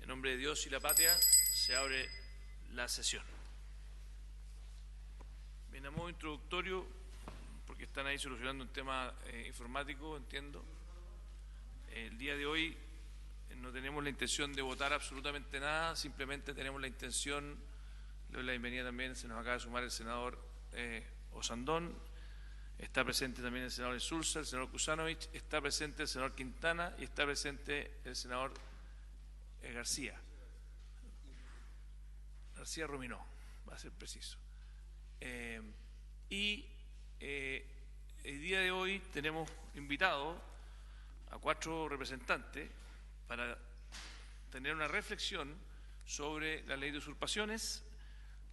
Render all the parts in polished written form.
En nombre de Dios y la patria, se abre la sesión. Bien, a modo introductorio, porque están ahí solucionando un tema informático, entiendo. El día de hoy no tenemos la intención de votar absolutamente nada, simplemente tenemos la intención, le doy la bienvenida también, se nos acaba de sumar el senador Osandón, está presente también el senador Insulza, el senador Kusanovich, está presente el senador Quintana y está presente el senador García Rominó, va a ser preciso. El día de hoy tenemos invitado a 4 representantes para tener una reflexión sobre la ley de usurpaciones.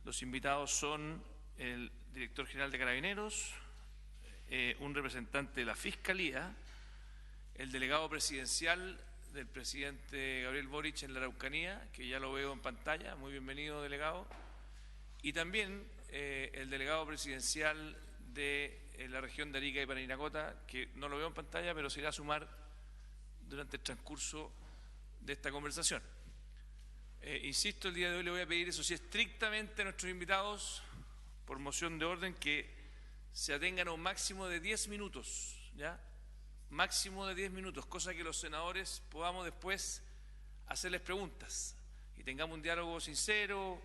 Los invitados son el director general de Carabineros, un representante de la Fiscalía, el delegado presidencial del presidente Gabriel Boric en la Araucanía, que ya lo veo en pantalla, muy bienvenido delegado, y también el delegado presidencial de la región de Arica y Parinacota, que no lo veo en pantalla, pero se irá a sumar durante el transcurso de esta conversación. Insisto, el día de hoy le voy a pedir, eso sí, estrictamente a nuestros invitados, por moción de orden, que se atengan a un máximo de 10 minutos, ¿ya? Máximo de 10 minutos, cosa que los senadores podamos después hacerles preguntas y tengamos un diálogo sincero,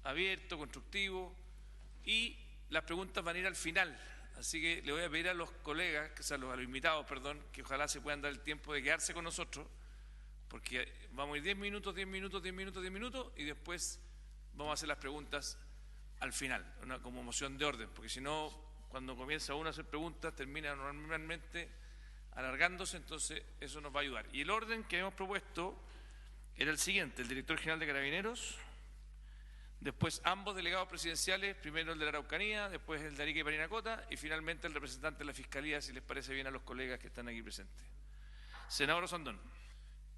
abierto, constructivo, y las preguntas van a ir al final. Así que le voy a pedir a los colegas, a los invitados, perdón, que ojalá se puedan dar el tiempo de quedarse con nosotros, porque vamos a ir 10 minutos, 10 minutos, 10 minutos, 10 minutos, y después vamos a hacer las preguntas al final, como moción de orden, porque si no, cuando comienza uno a hacer preguntas, termina normalmente alargándose, entonces eso nos va a ayudar. Y el orden que hemos propuesto era el siguiente: el director general de Carabineros, después ambos delegados presidenciales, primero el de la Araucanía, después el de Arica y Parinacota, y finalmente el representante de la Fiscalía, si les parece bien a los colegas que están aquí presentes. Senador Osandón.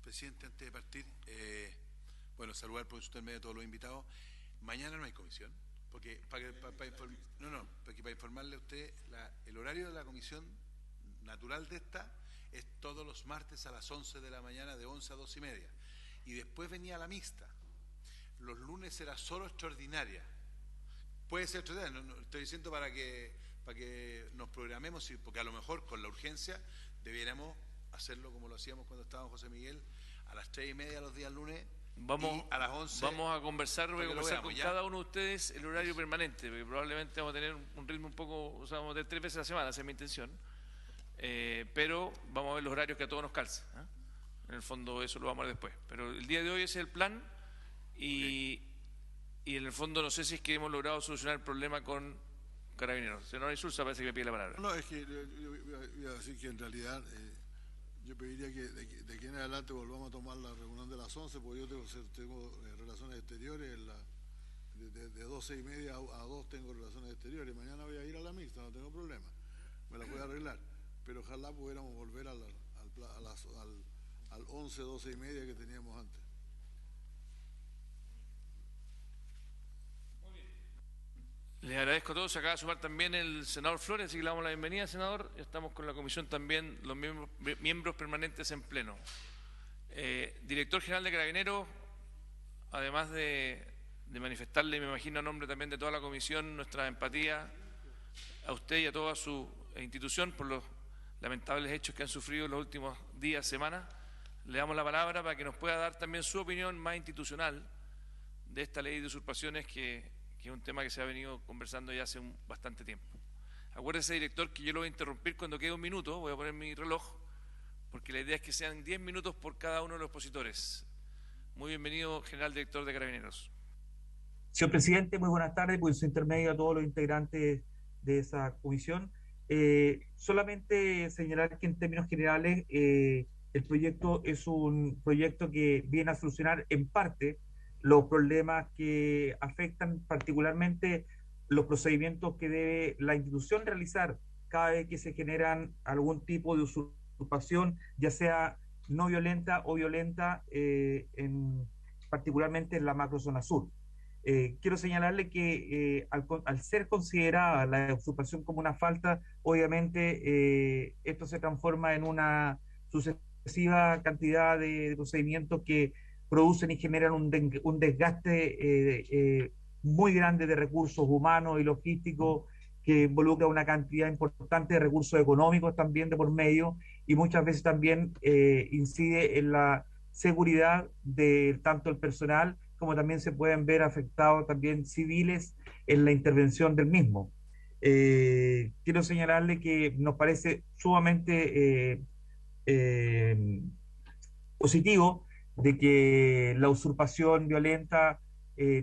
Presidente, antes de partir, saludar por usted en medio de todos los invitados. Mañana no hay comisión, porque para informarle a usted, el horario de la comisión natural de esta es todos los martes a las 11 de la mañana, de 11 a 2 y media. Y después venía la mixta. Los lunes era solo extraordinaria. Puede ser extraordinaria, no, estoy diciendo para que nos programemos, porque a lo mejor con la urgencia debiéramos hacerlo como lo hacíamos cuando estábamos José Miguel, a las 3:30 los días lunes, y a las 11. Vamos a conversar, con ya cada uno de ustedes el horario permanente, porque probablemente vamos a tener un ritmo un poco, o sea, vamos a tener 3 veces a la semana, esa es mi intención. Pero vamos a ver los horarios que a todos nos calce, ¿eh? En el fondo eso lo vamos a ver después, pero el día de hoy ese es el plan. Y en el fondo no sé si es que hemos logrado solucionar el problema con Carabineros. Senador Insulza, parece que me pide la palabra. No, es que yo iba a decir que en realidad yo pediría que de aquí en adelante volvamos a tomar la reunión de las 11, porque yo tengo relaciones exteriores, de 12:30 a 2 tengo relaciones exteriores. Mañana voy a ir a la mixta, no tengo problema, me la voy a arreglar, pero ojalá pudiéramos volver al 11, 12:30 que teníamos antes. Les agradezco a todos. Se acaba de sumar también el senador Flores, así que le damos la bienvenida, senador. Estamos con la comisión también, los miembros permanentes en pleno. Director general de Carabineros, además de manifestarle, me imagino, a nombre también de toda la comisión, nuestra empatía a usted y a toda su institución por los lamentables hechos que han sufrido en los últimos días, semanas, le damos la palabra para que nos pueda dar también su opinión más institucional de esta ley de usurpaciones que es un tema que se ha venido conversando ya hace bastante tiempo. Acuérdese, director, que yo lo voy a interrumpir cuando quede un minuto, voy a poner mi reloj, porque la idea es que sean 10 minutos por cada uno de los expositores. Muy bienvenido, general director de Carabineros. Señor presidente, muy buenas tardes, por su intermedio a todos los integrantes de esa comisión. Solamente señalar que en términos generales el proyecto es un proyecto que viene a solucionar en parte los problemas que afectan particularmente los procedimientos que debe la institución realizar cada vez que se generan algún tipo de usurpación, ya sea no violenta o violenta, particularmente en la macrozona sur. Quiero señalarle que al ser considerada la usurpación como una falta, obviamente esto se transforma en una sucesiva cantidad de procedimientos que producen y generan un desgaste muy grande de recursos humanos y logísticos que involucra una cantidad importante de recursos económicos también de por medio y muchas veces también incide en la seguridad de tanto el personal como también se pueden ver afectados también civiles en la intervención del mismo. Quiero señalarle que nos parece sumamente eh, positivo de que la usurpación violenta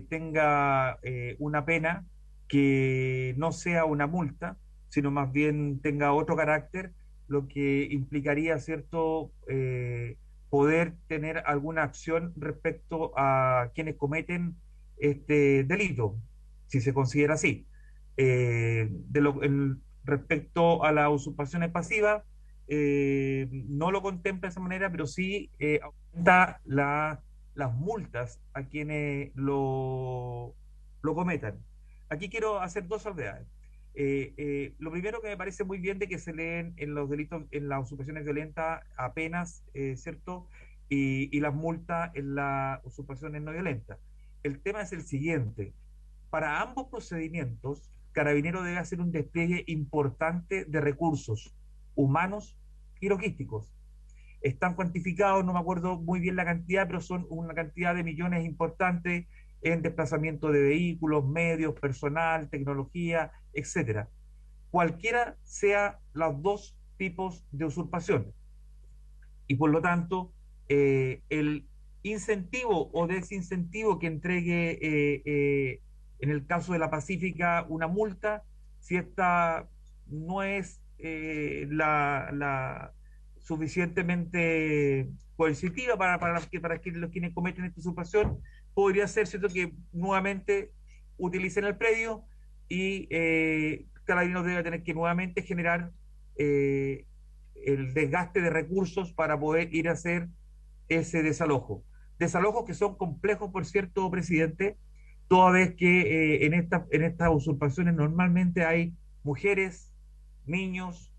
tenga una pena que no sea una multa, sino más bien tenga otro carácter, lo que implicaría, ¿cierto?, poder tener alguna acción respecto a quienes cometen este delito, si se considera así. Respecto a las usurpaciones pasivas, no lo contempla de esa manera, pero sí aumenta las multas a quienes lo cometan. Aquí quiero hacer dos salvedades. Lo primero que me parece muy bien de que se leen en los delitos, en las usurpaciones violentas apenas, ¿cierto? Y las multas en las usurpaciones no violentas. El tema es el siguiente. Para ambos procedimientos, Carabineros debe hacer un despliegue importante de recursos humanos y logísticos. Están cuantificados, no me acuerdo muy bien la cantidad, pero son una cantidad de millones importantes en desplazamiento de vehículos, medios, personal, tecnología, etcétera. Cualquiera sea los dos tipos de usurpación. Y por lo tanto, el incentivo o desincentivo que entregue en el caso de la Pacífica una multa, si esta no es la suficientemente coercitiva para quienes cometen esta usurpación, podría ser cierto que nuevamente utilicen el predio y Carabineros debe tener que nuevamente generar el desgaste de recursos para poder ir a hacer ese desalojo. Desalojos que son complejos, por cierto, presidente, toda vez que en estas usurpaciones normalmente hay mujeres, niños,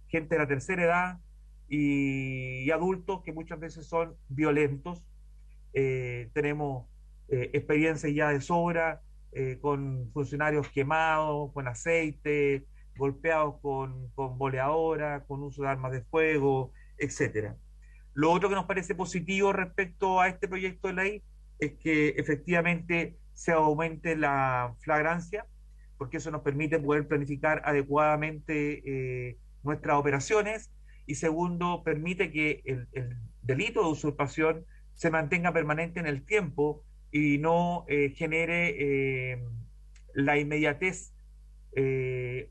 gente de la tercera edad y adultos que muchas veces son violentos. Tenemos experiencias ya de sobra con funcionarios quemados, con aceite, golpeados con boleadora, con uso de armas de fuego, etcétera. Lo otro que nos parece positivo respecto a este proyecto de ley es que efectivamente se aumente la flagrancia, porque eso nos permite poder planificar adecuadamente nuestras operaciones y segundo, permite que el delito de usurpación se mantenga permanente en el tiempo y no genere la inmediatez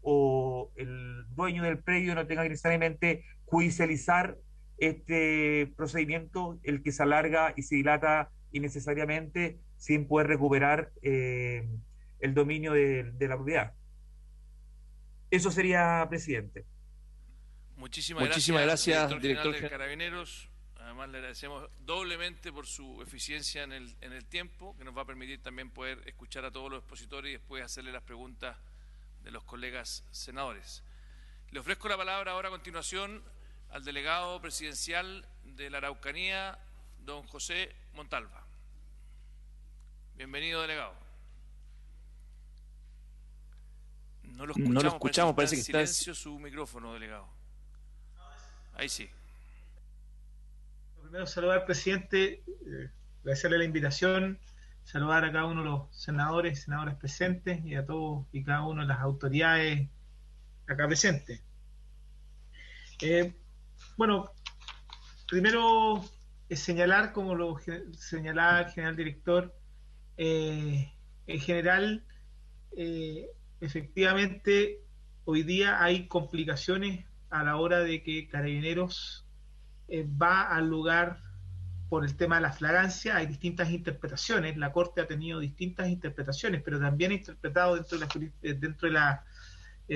o el dueño del predio no tenga que necesariamente judicializar este procedimiento, el que se alarga y se dilata innecesariamente sin poder recuperar el dominio de la propiedad. Eso sería, presidente. Muchísimas gracias, director general de Carabineros. Además, le agradecemos doblemente por su eficiencia en el tiempo, que nos va a permitir también poder escuchar a todos los expositores y después hacerle las preguntas de los colegas senadores. Le ofrezco la palabra ahora a continuación al delegado presidencial de la Araucanía, don José Montalva. Bienvenido, delegado. No lo escuchamos, parece que está en silencio su micrófono, delegado. Ahí sí. Primero saludar al presidente, agradecerle la invitación, saludar a cada uno de los senadores y senadoras presentes y a todos y cada una de las autoridades acá presentes. Bueno, primero señalar, como lo señalaba el general director, en general, efectivamente, hoy día hay complicaciones a la hora de que Carabineros va al lugar por el tema de la flagrancia. Hay distintas interpretaciones, la Corte ha tenido distintas interpretaciones, pero también ha interpretado dentro de la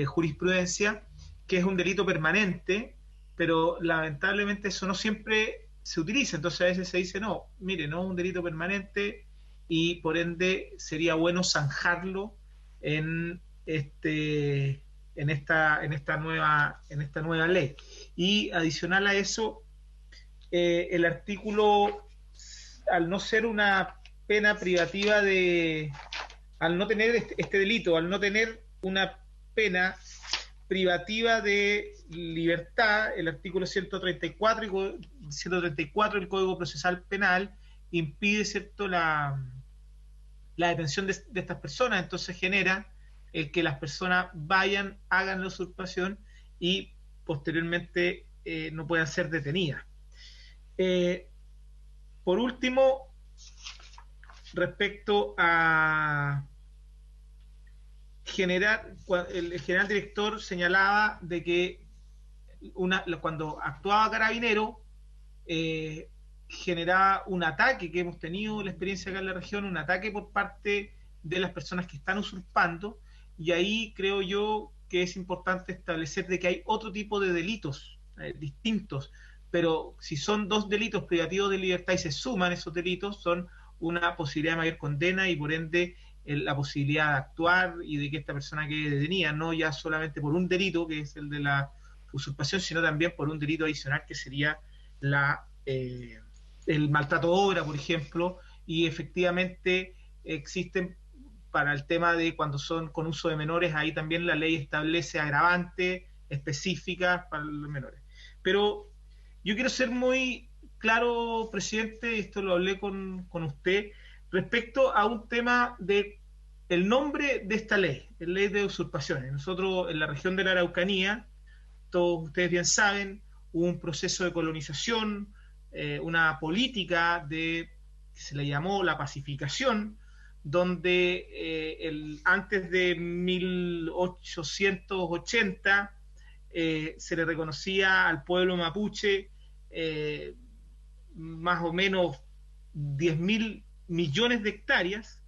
jurisprudencia que es un delito permanente, pero lamentablemente eso no siempre se utiliza. Entonces a veces se dice, no, mire, no es un delito permanente y por ende sería bueno zanjarlo en esta nueva ley. Y adicional a eso, el artículo al no ser una pena privativa de, al no tener este delito, al no tener una pena privativa de libertad, el artículo 134 del Código Procesal Penal impide, ¿cierto?, la detención de estas personas. Entonces genera el que las personas vayan, hagan la usurpación y posteriormente no puedan ser detenidas. Por último, respecto a el general director señalaba de que cuando actuaba Carabinero generaba un ataque, que hemos tenido la experiencia acá en la región, un ataque por parte de las personas que están usurpando, y ahí creo yo que es importante establecer de que hay otro tipo de delitos distintos, pero si son dos delitos privativos de libertad y se suman esos delitos, son una posibilidad de mayor condena y por ende la posibilidad de actuar y de que esta persona quede detenida, no ya solamente por un delito, que es el de la usurpación, sino también por un delito adicional que sería el maltrato de obra, por ejemplo, y efectivamente existen para el tema de cuando son con uso de menores, ahí también la ley establece agravantes específicas para los menores. Pero yo quiero ser muy claro, presidente, esto lo hablé con usted, respecto a un tema de el nombre de esta ley, la ley de usurpaciones. Nosotros en la región de la Araucanía, todos ustedes bien saben, hubo un proceso de colonización, una política que se le llamó la pacificación, donde antes de 1880 se le reconocía al pueblo mapuche más o menos 10.000 millones de hectáreas,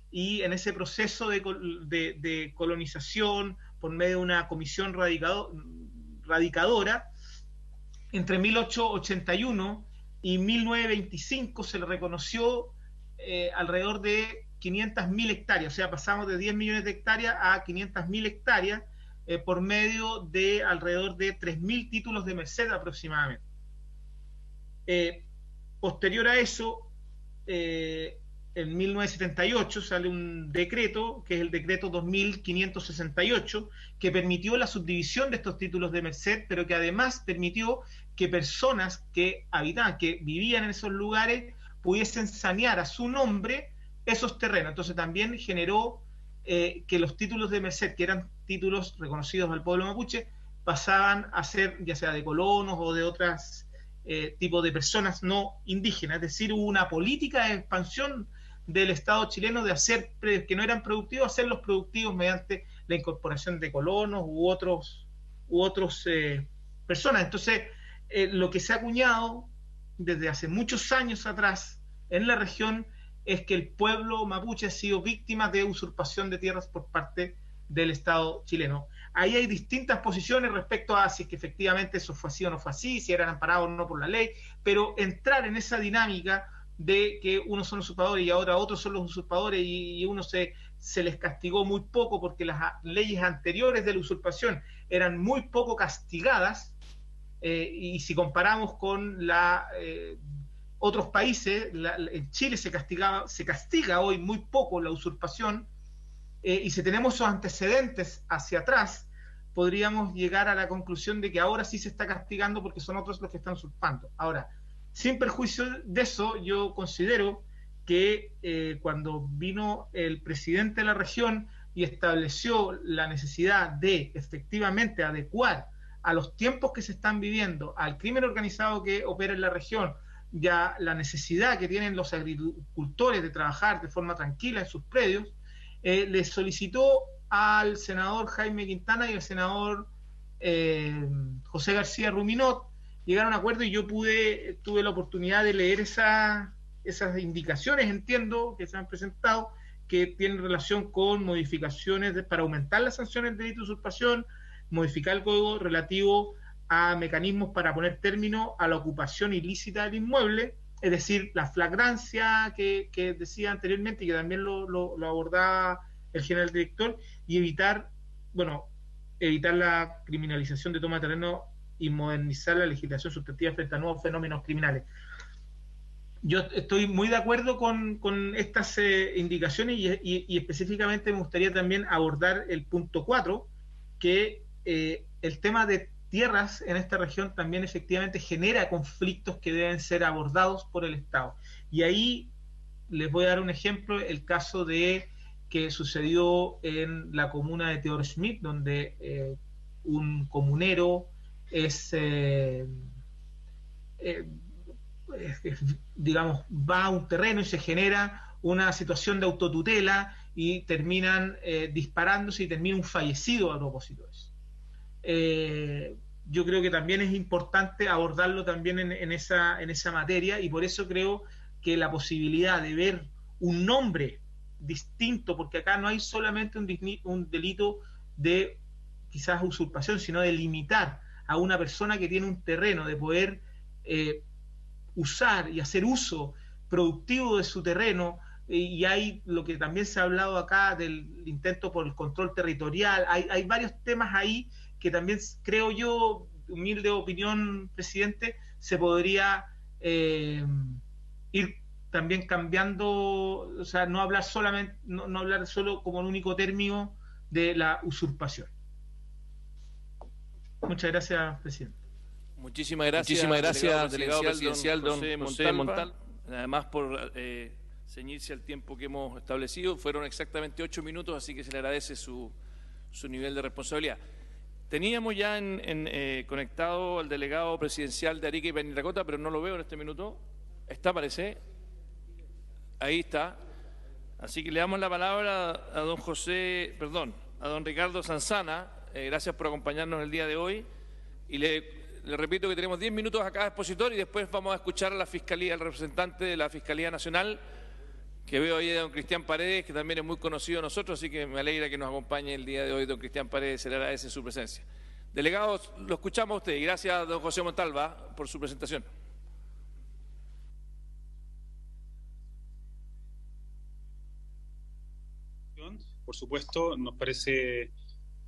y en ese proceso de colonización por medio de una comisión radicadora entre 1881 y 1925 se le reconoció alrededor de 500.000 hectáreas, o sea, pasamos de 10 millones de hectáreas a 500.000 hectáreas por medio de alrededor de 3.000 títulos de merced aproximadamente. Posterior a eso, en 1978 sale un decreto, que es el decreto 2568, que permitió la subdivisión de estos títulos de merced, pero que además permitió que personas que habitaban, que vivían en esos lugares, pudiesen sanear a su nombre esos terrenos. Entonces también generó que los títulos de merced, que eran títulos reconocidos al pueblo mapuche, pasaban a ser ya sea de colonos o de otras tipos de personas no indígenas. Es decir, hubo una política de expansión del Estado chileno de hacer que no eran productivos, hacerlos productivos mediante la incorporación de colonos u otros personas. Entonces, lo que se ha acuñado desde hace muchos años atrás en la región es que el pueblo mapuche ha sido víctima de usurpación de tierras por parte del Estado chileno. Ahí hay distintas posiciones respecto a si es que efectivamente eso fue así o no fue así, si eran amparados o no por la ley, pero entrar en esa dinámica de que unos son usurpadores y ahora otros son los usurpadores y uno se les castigó muy poco porque las leyes anteriores de la usurpación eran muy poco castigadas, y si comparamos con otros países, en Chile se castiga hoy muy poco la usurpación, y si tenemos esos antecedentes hacia atrás, podríamos llegar a la conclusión de que ahora sí se está castigando porque son otros los que están usurpando. Ahora, sin perjuicio de eso, yo considero que cuando vino el presidente de la región y estableció la necesidad de efectivamente adecuar a los tiempos que se están viviendo, al crimen organizado que opera en la región, ya la necesidad que tienen los agricultores de trabajar de forma tranquila en sus predios, le solicitó al senador Jaime Quintana y al senador José García Ruminot llegar a un acuerdo, y yo tuve la oportunidad de leer esas indicaciones, entiendo, que se han presentado, que tienen relación con modificaciones para aumentar las sanciones del delito de usurpación, modificar el código relativo a mecanismos para poner término a la ocupación ilícita del inmueble, es decir, la flagrancia que decía anteriormente y que también lo abordaba el general director, y evitar la criminalización de toma de terreno y modernizar la legislación sustantiva frente a nuevos fenómenos criminales. Yo estoy muy de acuerdo con estas indicaciones y específicamente me gustaría también abordar el punto 4, que el tema de tierras en esta región también efectivamente genera conflictos que deben ser abordados por el Estado. Y ahí les voy a dar un ejemplo, el caso de que sucedió en la comuna de Theodor Schmidt, donde un comunero digamos, va a un terreno y se genera una situación de autotutela y terminan disparándose y termina un fallecido a propósito de eso. Yo creo que también es importante abordarlo también en esa materia, y por eso creo que la posibilidad de ver un nombre distinto, porque acá no hay solamente un delito de quizás usurpación, sino de limitar a una persona que tiene un terreno, de poder usar y hacer uso productivo de su terreno, y hay lo que también se ha hablado acá del intento por el control territorial, hay varios temas ahí que también creo yo, humilde opinión, presidente, se podría ir también cambiando, o sea, no hablar solamente, no hablar solo como el único término de la usurpación. Muchas gracias, presidente. Muchísimas gracias, delegado presidencial don José Montalva. Además, por ceñirse al tiempo que hemos establecido, fueron exactamente 8 minutos, así que se le agradece su nivel de responsabilidad. Teníamos ya conectado al delegado presidencial de Arica y Parinacota, pero no lo veo en este minuto. Está, parece. Ahí está. Así que le damos la palabra a don Ricardo Sanzana. Gracias por acompañarnos el día de hoy. Y le repito que tenemos 10 minutos a cada expositor y después vamos a escuchar a la Fiscalía, al representante de la Fiscalía Nacional, que veo ahí a don Cristian Paredes, que también es muy conocido de nosotros, así que me alegra que nos acompañe el día de hoy don Cristian Paredes, se le agradece su presencia. Delegados, lo escuchamos a usted y gracias don José Montalva por su presentación. Por supuesto, nos parece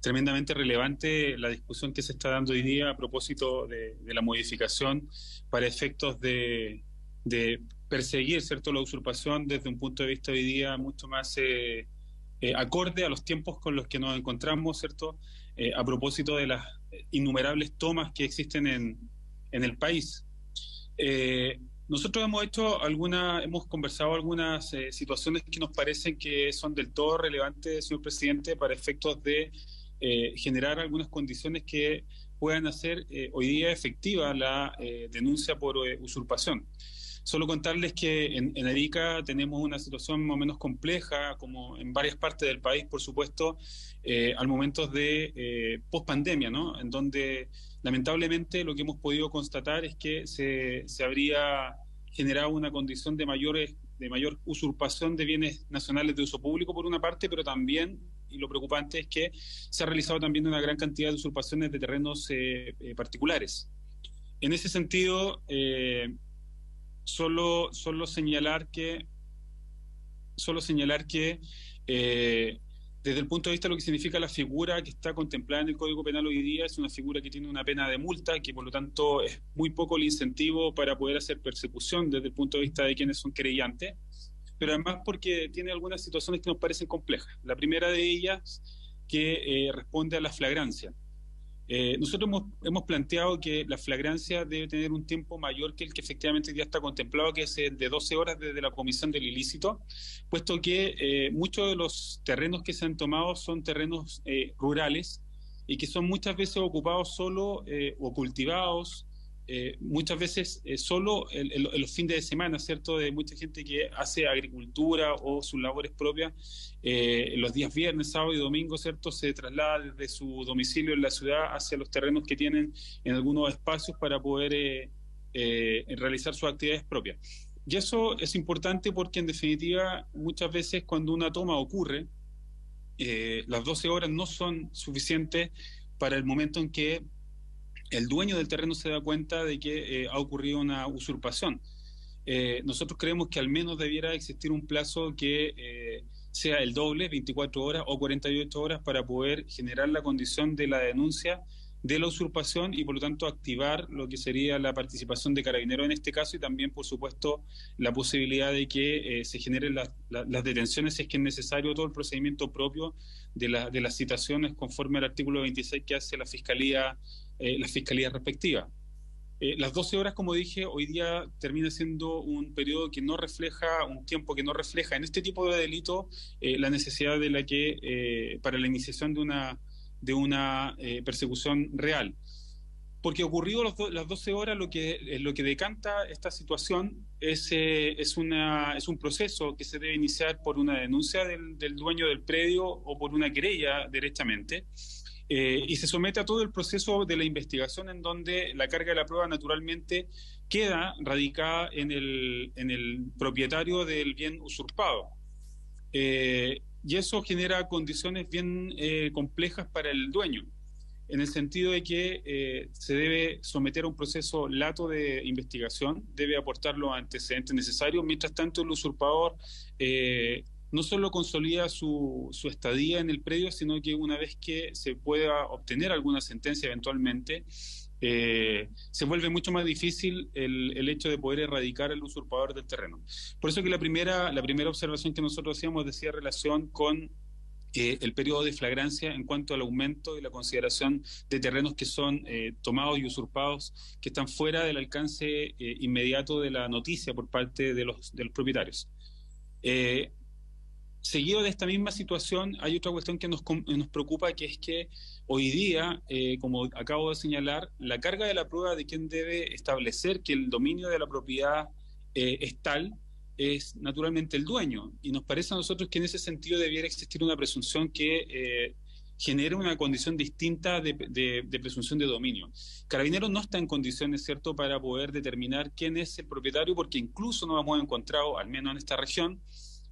tremendamente relevante la discusión que se está dando hoy día a propósito de la modificación para efectos de perseguir, ¿cierto?, la usurpación desde un punto de vista hoy día mucho más acorde a los tiempos con los que nos encontramos, ¿cierto?, a propósito de las innumerables tomas que existen en el país. Nosotros hemos conversado algunas situaciones que nos parecen que son del todo relevantes, señor presidente, para efectos de generar algunas condiciones que puedan hacer hoy día efectiva la denuncia por usurpación. Solo contarles que en Arica tenemos una situación más o menos compleja, como en varias partes del país, por supuesto, al momento de post-pandemia, ¿no?, en donde lamentablemente lo que hemos podido constatar es que se habría generado una condición de mayor usurpación de bienes nacionales de uso público por una parte, pero también, y lo preocupante es que se ha realizado también una gran cantidad de usurpaciones de terrenos particulares. En ese sentido, solo señalar que desde el punto de vista de lo que significa la figura que está contemplada en el Código Penal hoy día, es una figura que tiene una pena de multa, que por lo tanto es muy poco el incentivo para poder hacer persecución desde el punto de vista de quienes son querellantes, pero además porque tiene algunas situaciones que nos parecen complejas. La primera de ellas, que responde a la flagrancia. Nosotros hemos planteado que la flagrancia debe tener un tiempo mayor que el que efectivamente ya está contemplado, que es de 12 horas desde la comisión del ilícito, puesto que muchos de los terrenos que se han tomado son terrenos rurales y que son muchas veces ocupados solo o cultivados, muchas veces solo en los fines de semana, ¿cierto?, de mucha gente que hace agricultura o sus labores propias los días viernes, sábado y domingo, ¿cierto?, se traslada desde su domicilio en la ciudad hacia los terrenos que tienen en algunos espacios para poder realizar sus actividades propias. Y eso es importante porque, en definitiva, muchas veces cuando una toma ocurre, las 12 horas no son suficientes para el momento en que el dueño del terreno se da cuenta de que ha ocurrido una usurpación. Nosotros creemos que al menos debiera existir un plazo que sea el doble, 24 horas o 48 horas, para poder generar la condición de la denuncia de la usurpación y por lo tanto activar lo que sería la participación de Carabineros en este caso y también por supuesto la posibilidad de que se generen las detenciones si es que es necesario, todo el procedimiento propio de las citaciones conforme al artículo 26 que hace la fiscalía respectiva. Las 12 horas, como dije, hoy día termina siendo un periodo que no refleja, un tiempo que no refleja en este tipo de delito la necesidad de la que para la iniciación de una persecución real. Porque ocurrido las 12 horas, lo que decanta esta situación es un proceso que se debe iniciar por una denuncia del dueño del predio o por una querella derechamente. Y se somete a todo el proceso de la investigación en donde la carga de la prueba naturalmente queda radicada en el propietario del bien usurpado. Y eso genera condiciones bien complejas para el dueño, en el sentido de que se debe someter a un proceso lato de investigación, debe aportar los antecedentes necesarios, mientras tanto el usurpador no solo consolida su estadía en el predio, sino que una vez que se pueda obtener alguna sentencia eventualmente, se vuelve mucho más difícil el hecho de poder erradicar al usurpador del terreno. Por eso que la primera observación que nosotros hacíamos decía relación con el periodo de flagrancia en cuanto al aumento y la consideración de terrenos que son tomados y usurpados, que están fuera del alcance inmediato de la noticia por parte de los propietarios. Seguido de esta misma situación, hay otra cuestión que nos preocupa, que es que hoy día, como acabo de señalar, la carga de la prueba de quien debe establecer que el dominio de la propiedad es tal, es naturalmente el dueño. Y nos parece a nosotros que en ese sentido debiera existir una presunción que genere una condición distinta de presunción de dominio. Carabineros no está en condiciones, ¿cierto?, para poder determinar quién es el propietario, porque incluso nos hemos encontrado, al menos en esta región,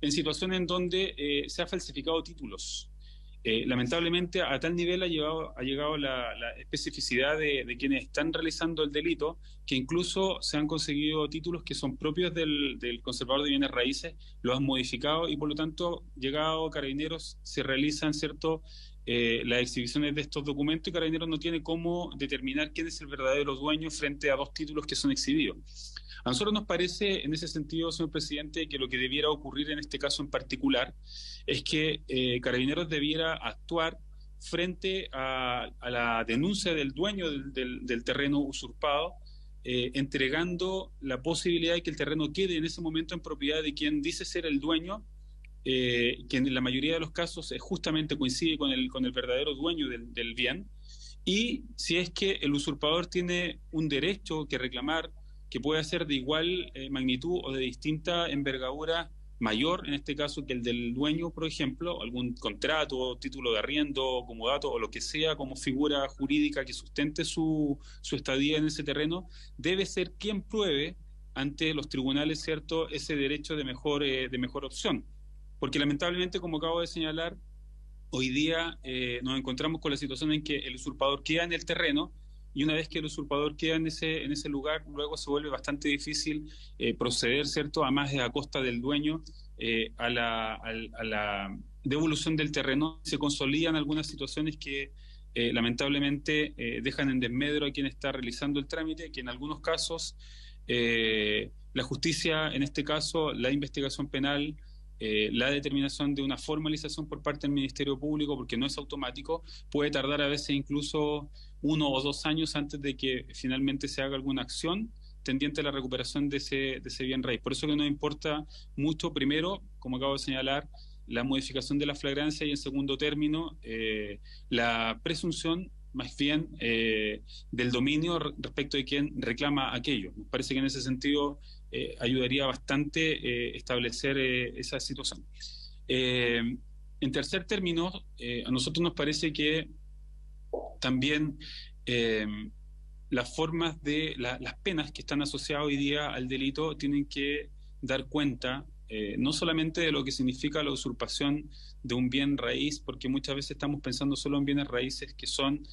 en situaciones en donde se han falsificado títulos. Lamentablemente, a tal nivel ha llegado la especificidad de quienes están realizando el delito, que incluso se han conseguido títulos que son propios del conservador de bienes raíces, los han modificado y por lo tanto, llegado Carabineros, se realizan, ¿cierto?, las exhibiciones de estos documentos y Carabineros no tiene cómo determinar quién es el verdadero dueño frente a dos títulos que son exhibidos. A nosotros nos parece, en ese sentido, señor presidente, que lo que debiera ocurrir en este caso en particular es que Carabineros debiera actuar frente a la denuncia del dueño del terreno usurpado, entregando la posibilidad de que el terreno quede en ese momento en propiedad de quien dice ser el dueño, que en la mayoría de los casos justamente coincide con el verdadero dueño del bien, y si es que el usurpador tiene un derecho que reclamar que puede ser de igual magnitud o de distinta envergadura mayor, en este caso, que el del dueño, por ejemplo, algún contrato, título de arriendo, comodato o lo que sea como figura jurídica que sustente su estadía en ese terreno, debe ser quien pruebe ante los tribunales, ¿cierto?, ese derecho de mejor opción. Porque lamentablemente, como acabo de señalar, hoy día nos encontramos con la situación en que el usurpador queda en el terreno, y una vez que el usurpador queda en ese lugar, luego se vuelve bastante difícil proceder, ¿cierto?, a más a costa del dueño, a la devolución del terreno. Se consolidan algunas situaciones que lamentablemente dejan en desmedro a quien está realizando el trámite, que en algunos casos la justicia, en este caso la investigación penal, la determinación de una formalización por parte del Ministerio Público, porque no es automático, puede tardar a veces incluso 1 o 2 años antes de que finalmente se haga alguna acción tendiente a la recuperación de ese bien raíz. Por eso que nos importa mucho, primero, como acabo de señalar, la modificación de la flagrancia y, en segundo término, la presunción más bien del dominio respecto de quien reclama aquello. Nos parece que en ese sentido ayudaría bastante establecer esa situación. En tercer término, a nosotros nos parece que también las formas de las penas que están asociadas hoy día al delito tienen que dar cuenta no solamente de lo que significa la usurpación de un bien raíz, porque muchas veces estamos pensando solo en bienes raíces que son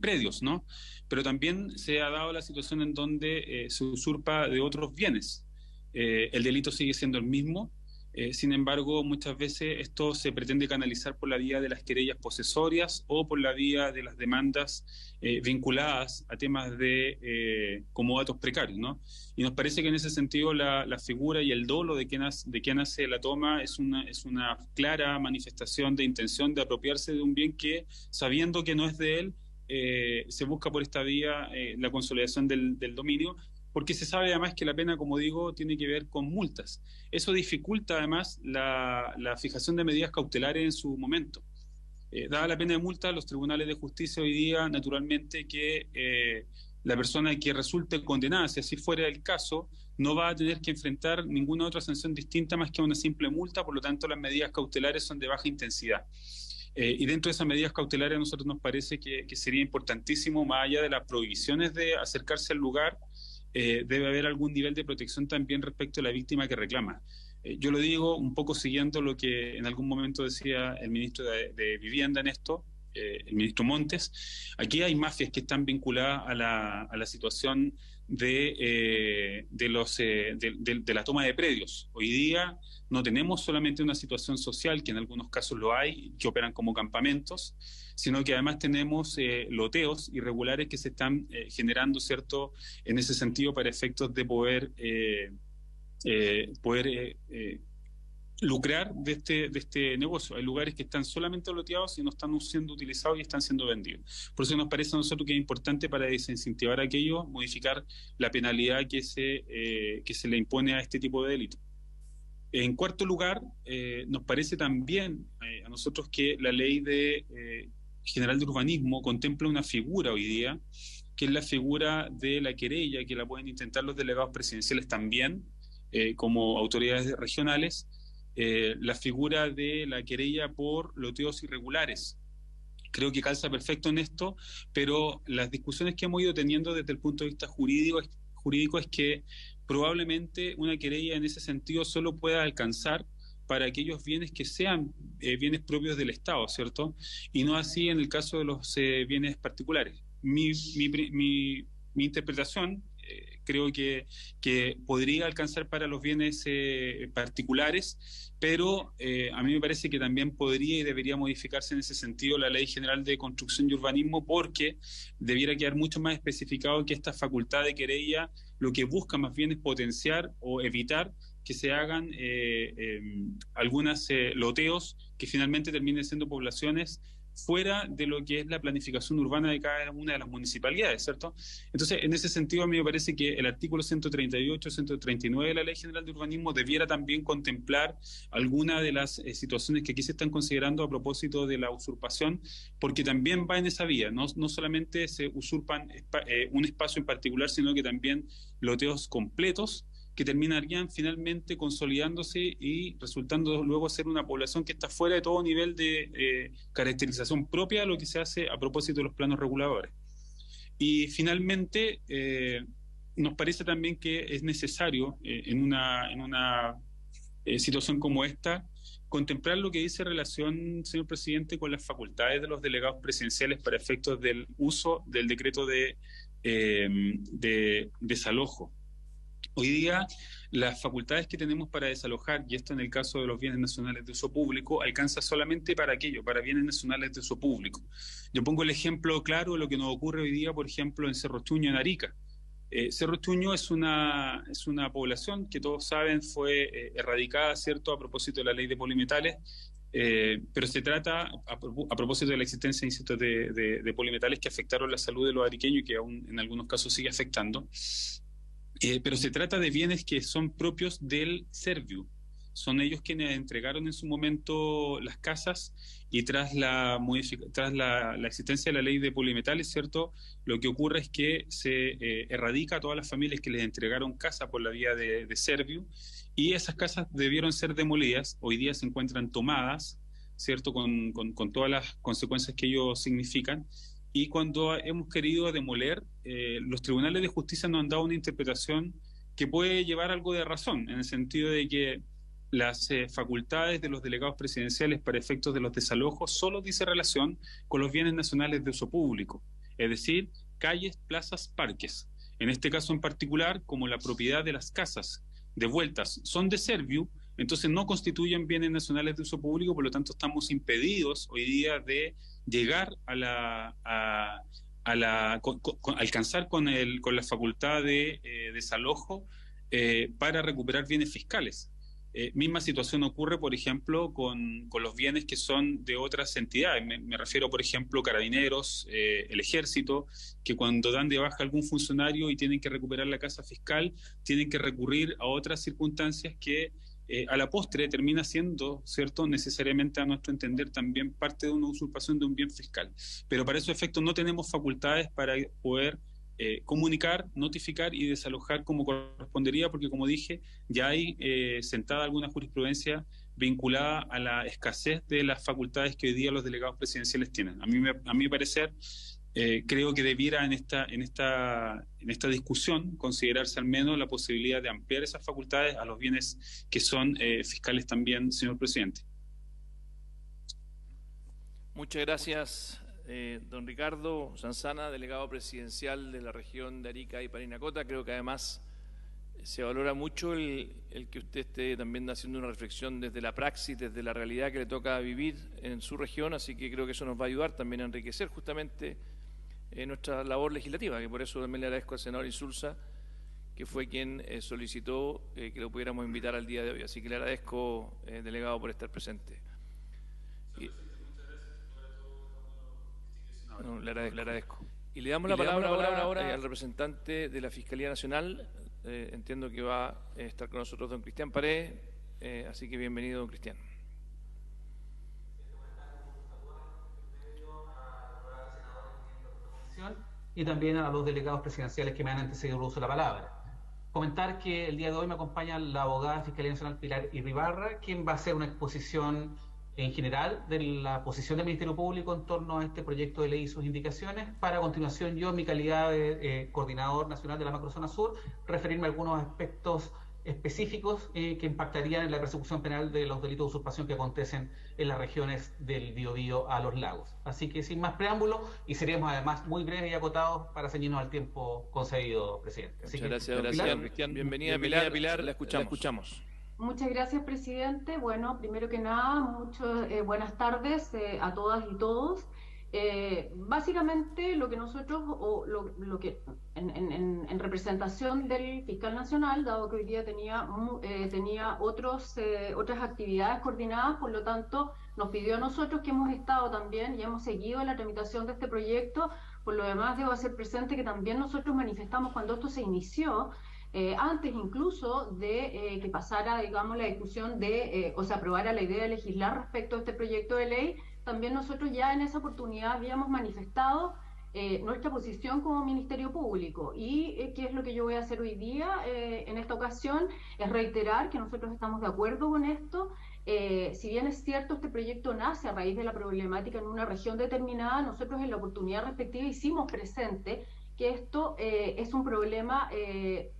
predios, ¿no? Pero también se ha dado la situación en donde se usurpa de otros bienes. El delito sigue siendo el mismo, Sin embargo, muchas veces esto se pretende canalizar por la vía de las querellas posesorias o por la vía de las demandas vinculadas a temas de comodatos precarios, ¿no? Y nos parece que en ese sentido la figura y el dolo de quien hace la toma es una clara manifestación de intención de apropiarse de un bien que, sabiendo que no es de él, se busca por esta vía la consolidación del dominio, porque se sabe además que la pena, como digo, tiene que ver con multas. Eso dificulta además la fijación de medidas cautelares en su momento. Dada la pena de multa, los tribunales de justicia hoy día, naturalmente, que la persona que resulte condenada, si así fuera el caso, no va a tener que enfrentar ninguna otra sanción distinta más que una simple multa, por lo tanto las medidas cautelares son de baja intensidad. Y dentro de esas medidas cautelares a nosotros nos parece que sería importantísimo, más allá de las prohibiciones de acercarse al lugar, debe haber algún nivel de protección también respecto a la víctima que reclama. Yo lo digo un poco siguiendo lo que en algún momento decía el ministro de Vivienda en esto, el ministro Montes. Aquí hay mafias que están vinculadas a la situación de la toma de predios. Hoy día no tenemos solamente una situación social, que en algunos casos lo hay, que operan como campamentos, sino que además tenemos loteos irregulares que se están generando, ¿cierto?, en ese sentido, para efectos de poder lucrar de este negocio. Hay lugares que están solamente loteados y no están siendo utilizados y están siendo vendidos. Por eso nos parece a nosotros que es importante, para desincentivar aquello, modificar la penalidad que se le impone a este tipo de delito. En cuarto lugar, nos parece también a nosotros que la ley general de urbanismo contempla una figura hoy día, que es la figura de la querella, que la pueden intentar los delegados presidenciales también, como autoridades regionales, la figura de la querella por loteos irregulares. Creo que calza perfecto en esto, pero las discusiones que hemos ido teniendo desde el punto de vista jurídico es que probablemente una querella en ese sentido solo pueda alcanzar para aquellos bienes que sean bienes propios del Estado, ¿cierto? Y no así en el caso de los bienes particulares. Mi interpretación, creo que podría alcanzar para los bienes particulares, pero a mí me parece que también podría y debería modificarse en ese sentido la Ley General de Construcción y Urbanismo, porque debiera quedar mucho más especificado que esta facultad de querella lo que busca más bien es potenciar o evitar que se hagan algunos loteos que finalmente terminen siendo poblaciones fuera de lo que es la planificación urbana de cada una de las municipalidades, ¿cierto? Entonces, en ese sentido, a mí me parece que el artículo 138, 139 de la Ley General de Urbanismo debiera también contemplar alguna de las situaciones que aquí se están considerando a propósito de la usurpación, porque también va en esa vía, no solamente se usurpan un espacio en particular, sino que también loteos completos que terminarían finalmente consolidándose y resultando luego ser una población que está fuera de todo nivel de caracterización propia de lo que se hace a propósito de los planos reguladores. Y finalmente, nos parece también que es necesario en una situación como esta contemplar lo que dice relación, señor presidente, con las facultades de los delegados presidenciales para efectos del uso del decreto de desalojo. Hoy día, las facultades que tenemos para desalojar, y esto en el caso de los bienes nacionales de uso público, alcanza solamente para aquello, para bienes nacionales de uso público. Yo pongo el ejemplo claro de lo que nos ocurre hoy día, por ejemplo, en Cerro Chuño, en Arica. Cerro Chuño es una población que todos saben fue erradicada, ¿cierto?, a propósito de la ley de polimetales, pero se trata, a propósito de la existencia, insisto, de polimetales que afectaron la salud de los ariqueños y que aún en algunos casos sigue afectando. Pero se trata de bienes que son propios del Serviu. Son ellos quienes entregaron en su momento las casas y tras la existencia de la ley de polimetales, ¿cierto?, lo que ocurre es que se erradica a todas las familias que les entregaron casa por la vía de Serviu, y esas casas debieron ser demolidas. Hoy día se encuentran tomadas, ¿cierto?, con todas las consecuencias que ello significan. Y cuando hemos querido demoler, los tribunales de justicia nos han dado una interpretación que puede llevar algo de razón, en el sentido de que las facultades de los delegados presidenciales para efectos de los desalojos solo dice relación con los bienes nacionales de uso público, es decir, calles, plazas, parques. En este caso en particular, como la propiedad de las casas devueltas son de Serviu, entonces no constituyen bienes nacionales de uso público, por lo tanto estamos impedidos hoy día de llegar alcanzar con la facultad de desalojo para recuperar bienes fiscales. Misma situación ocurre, por ejemplo, con los bienes que son de otras entidades. Me refiero, por ejemplo, Carabineros, el Ejército, que cuando dan de baja a algún funcionario y tienen que recuperar la casa fiscal, tienen que recurrir a otras circunstancias que a la postre termina siendo, ¿cierto?, necesariamente a nuestro entender también parte de una usurpación de un bien fiscal. Pero para esos efectos no tenemos facultades para poder comunicar, notificar y desalojar como correspondería, porque como dije, ya hay sentada alguna jurisprudencia vinculada a la escasez de las facultades que hoy día los delegados presidenciales tienen. A mi parecer, creo que debiera en esta discusión considerarse al menos la posibilidad de ampliar esas facultades a los bienes que son fiscales también, señor presidente. Muchas gracias, don Ricardo Sanzana, delegado presidencial de la región de Arica y Parinacota. Creo que además se valora mucho el que usted esté también haciendo una reflexión desde la praxis, desde la realidad que le toca vivir en su región, así que creo que eso nos va a ayudar también a enriquecer justamente nuestra labor legislativa, que por eso también le agradezco al senador Insulza, que fue quien solicitó que lo pudiéramos invitar al día de hoy. Así que le agradezco, delegado, por estar presente. No, le agradezco. Y le damos la palabra ahora al representante de la Fiscalía Nacional. Entiendo que va a estar con nosotros don Cristian Paredes, así que bienvenido, don Cristian. Y también a los delegados presidenciales que me han antecedido el uso de la palabra. Comentar que el día de hoy me acompaña la abogada Fiscalía Nacional Pilar Irribarra, quien va a hacer una exposición en general de la posición del Ministerio Público en torno a este proyecto de ley y sus indicaciones, para a continuación yo, en mi calidad de coordinador nacional de la Macrozona Sur, referirme a algunos aspectos específicos que impactarían en la persecución penal de los delitos de usurpación que acontecen en las regiones del Biobío a los lagos. Así que sin más preámbulo, y seríamos además muy breves y acotados para ceñirnos al tiempo concedido, presidente. Así Muchas gracias, Cristian. Bienvenida, Pilar, la escuchamos. Muchas gracias, presidente. Bueno, primero que nada, buenas tardes a todas y todos. Básicamente lo que nosotros, o lo que en representación del fiscal nacional, dado que hoy día tenía otras actividades coordinadas, por lo tanto nos pidió a nosotros, que hemos estado también y hemos seguido la tramitación de este proyecto. Por lo demás, debo hacer presente que también nosotros manifestamos cuando esto se inició, antes incluso de que pasara, digamos, la discusión o se aprobara la idea de legislar respecto a este proyecto de ley. También nosotros ya en esa oportunidad habíamos manifestado nuestra posición como Ministerio Público. Y qué es lo que yo voy a hacer hoy día en esta ocasión, es reiterar que nosotros estamos de acuerdo con esto. Si bien es cierto, este proyecto nace a raíz de la problemática en una región determinada, nosotros en la oportunidad respectiva hicimos presente que esto es un problema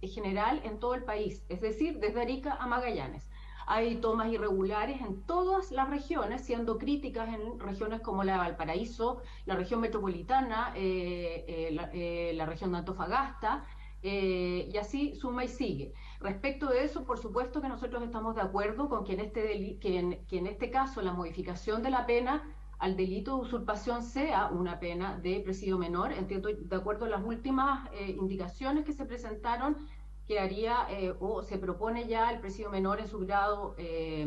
general en todo el país, es decir, desde Arica a Magallanes. Hay tomas irregulares en todas las regiones, siendo críticas en regiones como la de Valparaíso, la región metropolitana, la región de Antofagasta, y así suma y sigue. Respecto de eso, por supuesto que nosotros estamos de acuerdo con que en este caso la modificación de la pena al delito de usurpación sea una pena de presidio menor. Entiendo, de acuerdo a las últimas indicaciones que se presentaron, que haría o se propone ya el presidio menor en su grado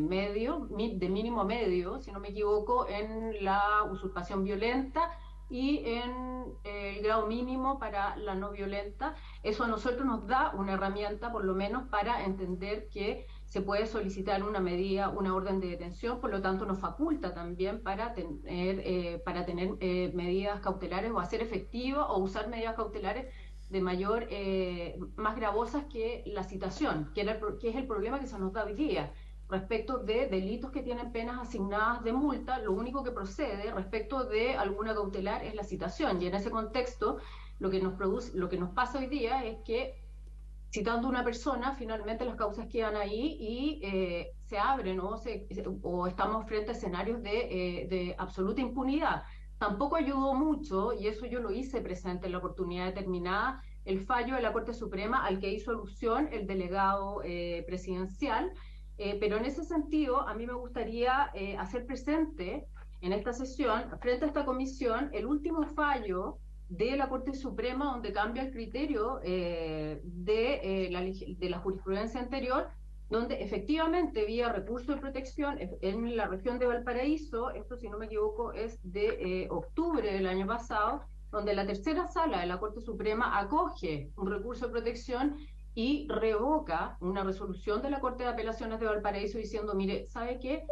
medio, de mínimo medio, si no me equivoco, en la usurpación violenta y en el grado mínimo para la no violenta. Eso a nosotros nos da una herramienta, por lo menos, para entender que se puede solicitar una medida, una orden de detención, por lo tanto nos faculta también para tener medidas cautelares, o hacer efectiva o usar medidas cautelares de más gravosas que la citación, que es el problema que se nos da hoy día. Respecto de delitos que tienen penas asignadas de multa, lo único que procede respecto de alguna cautelar es la citación, y en ese contexto lo que nos pasa hoy día es que, citando a una persona, finalmente las causas quedan ahí y se abren o estamos frente a escenarios de absoluta impunidad. Tampoco ayudó mucho, y eso yo lo hice presente en la oportunidad determinada, el fallo de la Corte Suprema al que hizo alusión el delegado presidencial, pero en ese sentido a mí me gustaría hacer presente en esta sesión, frente a esta comisión, el último fallo de la Corte Suprema, donde cambia el criterio de la jurisprudencia anterior, donde efectivamente vía recurso de protección en la región de Valparaíso, esto si no me equivoco es de octubre del año pasado, donde la tercera sala de la Corte Suprema acoge un recurso de protección y revoca una resolución de la Corte de Apelaciones de Valparaíso diciendo, mire, ¿sabe qué?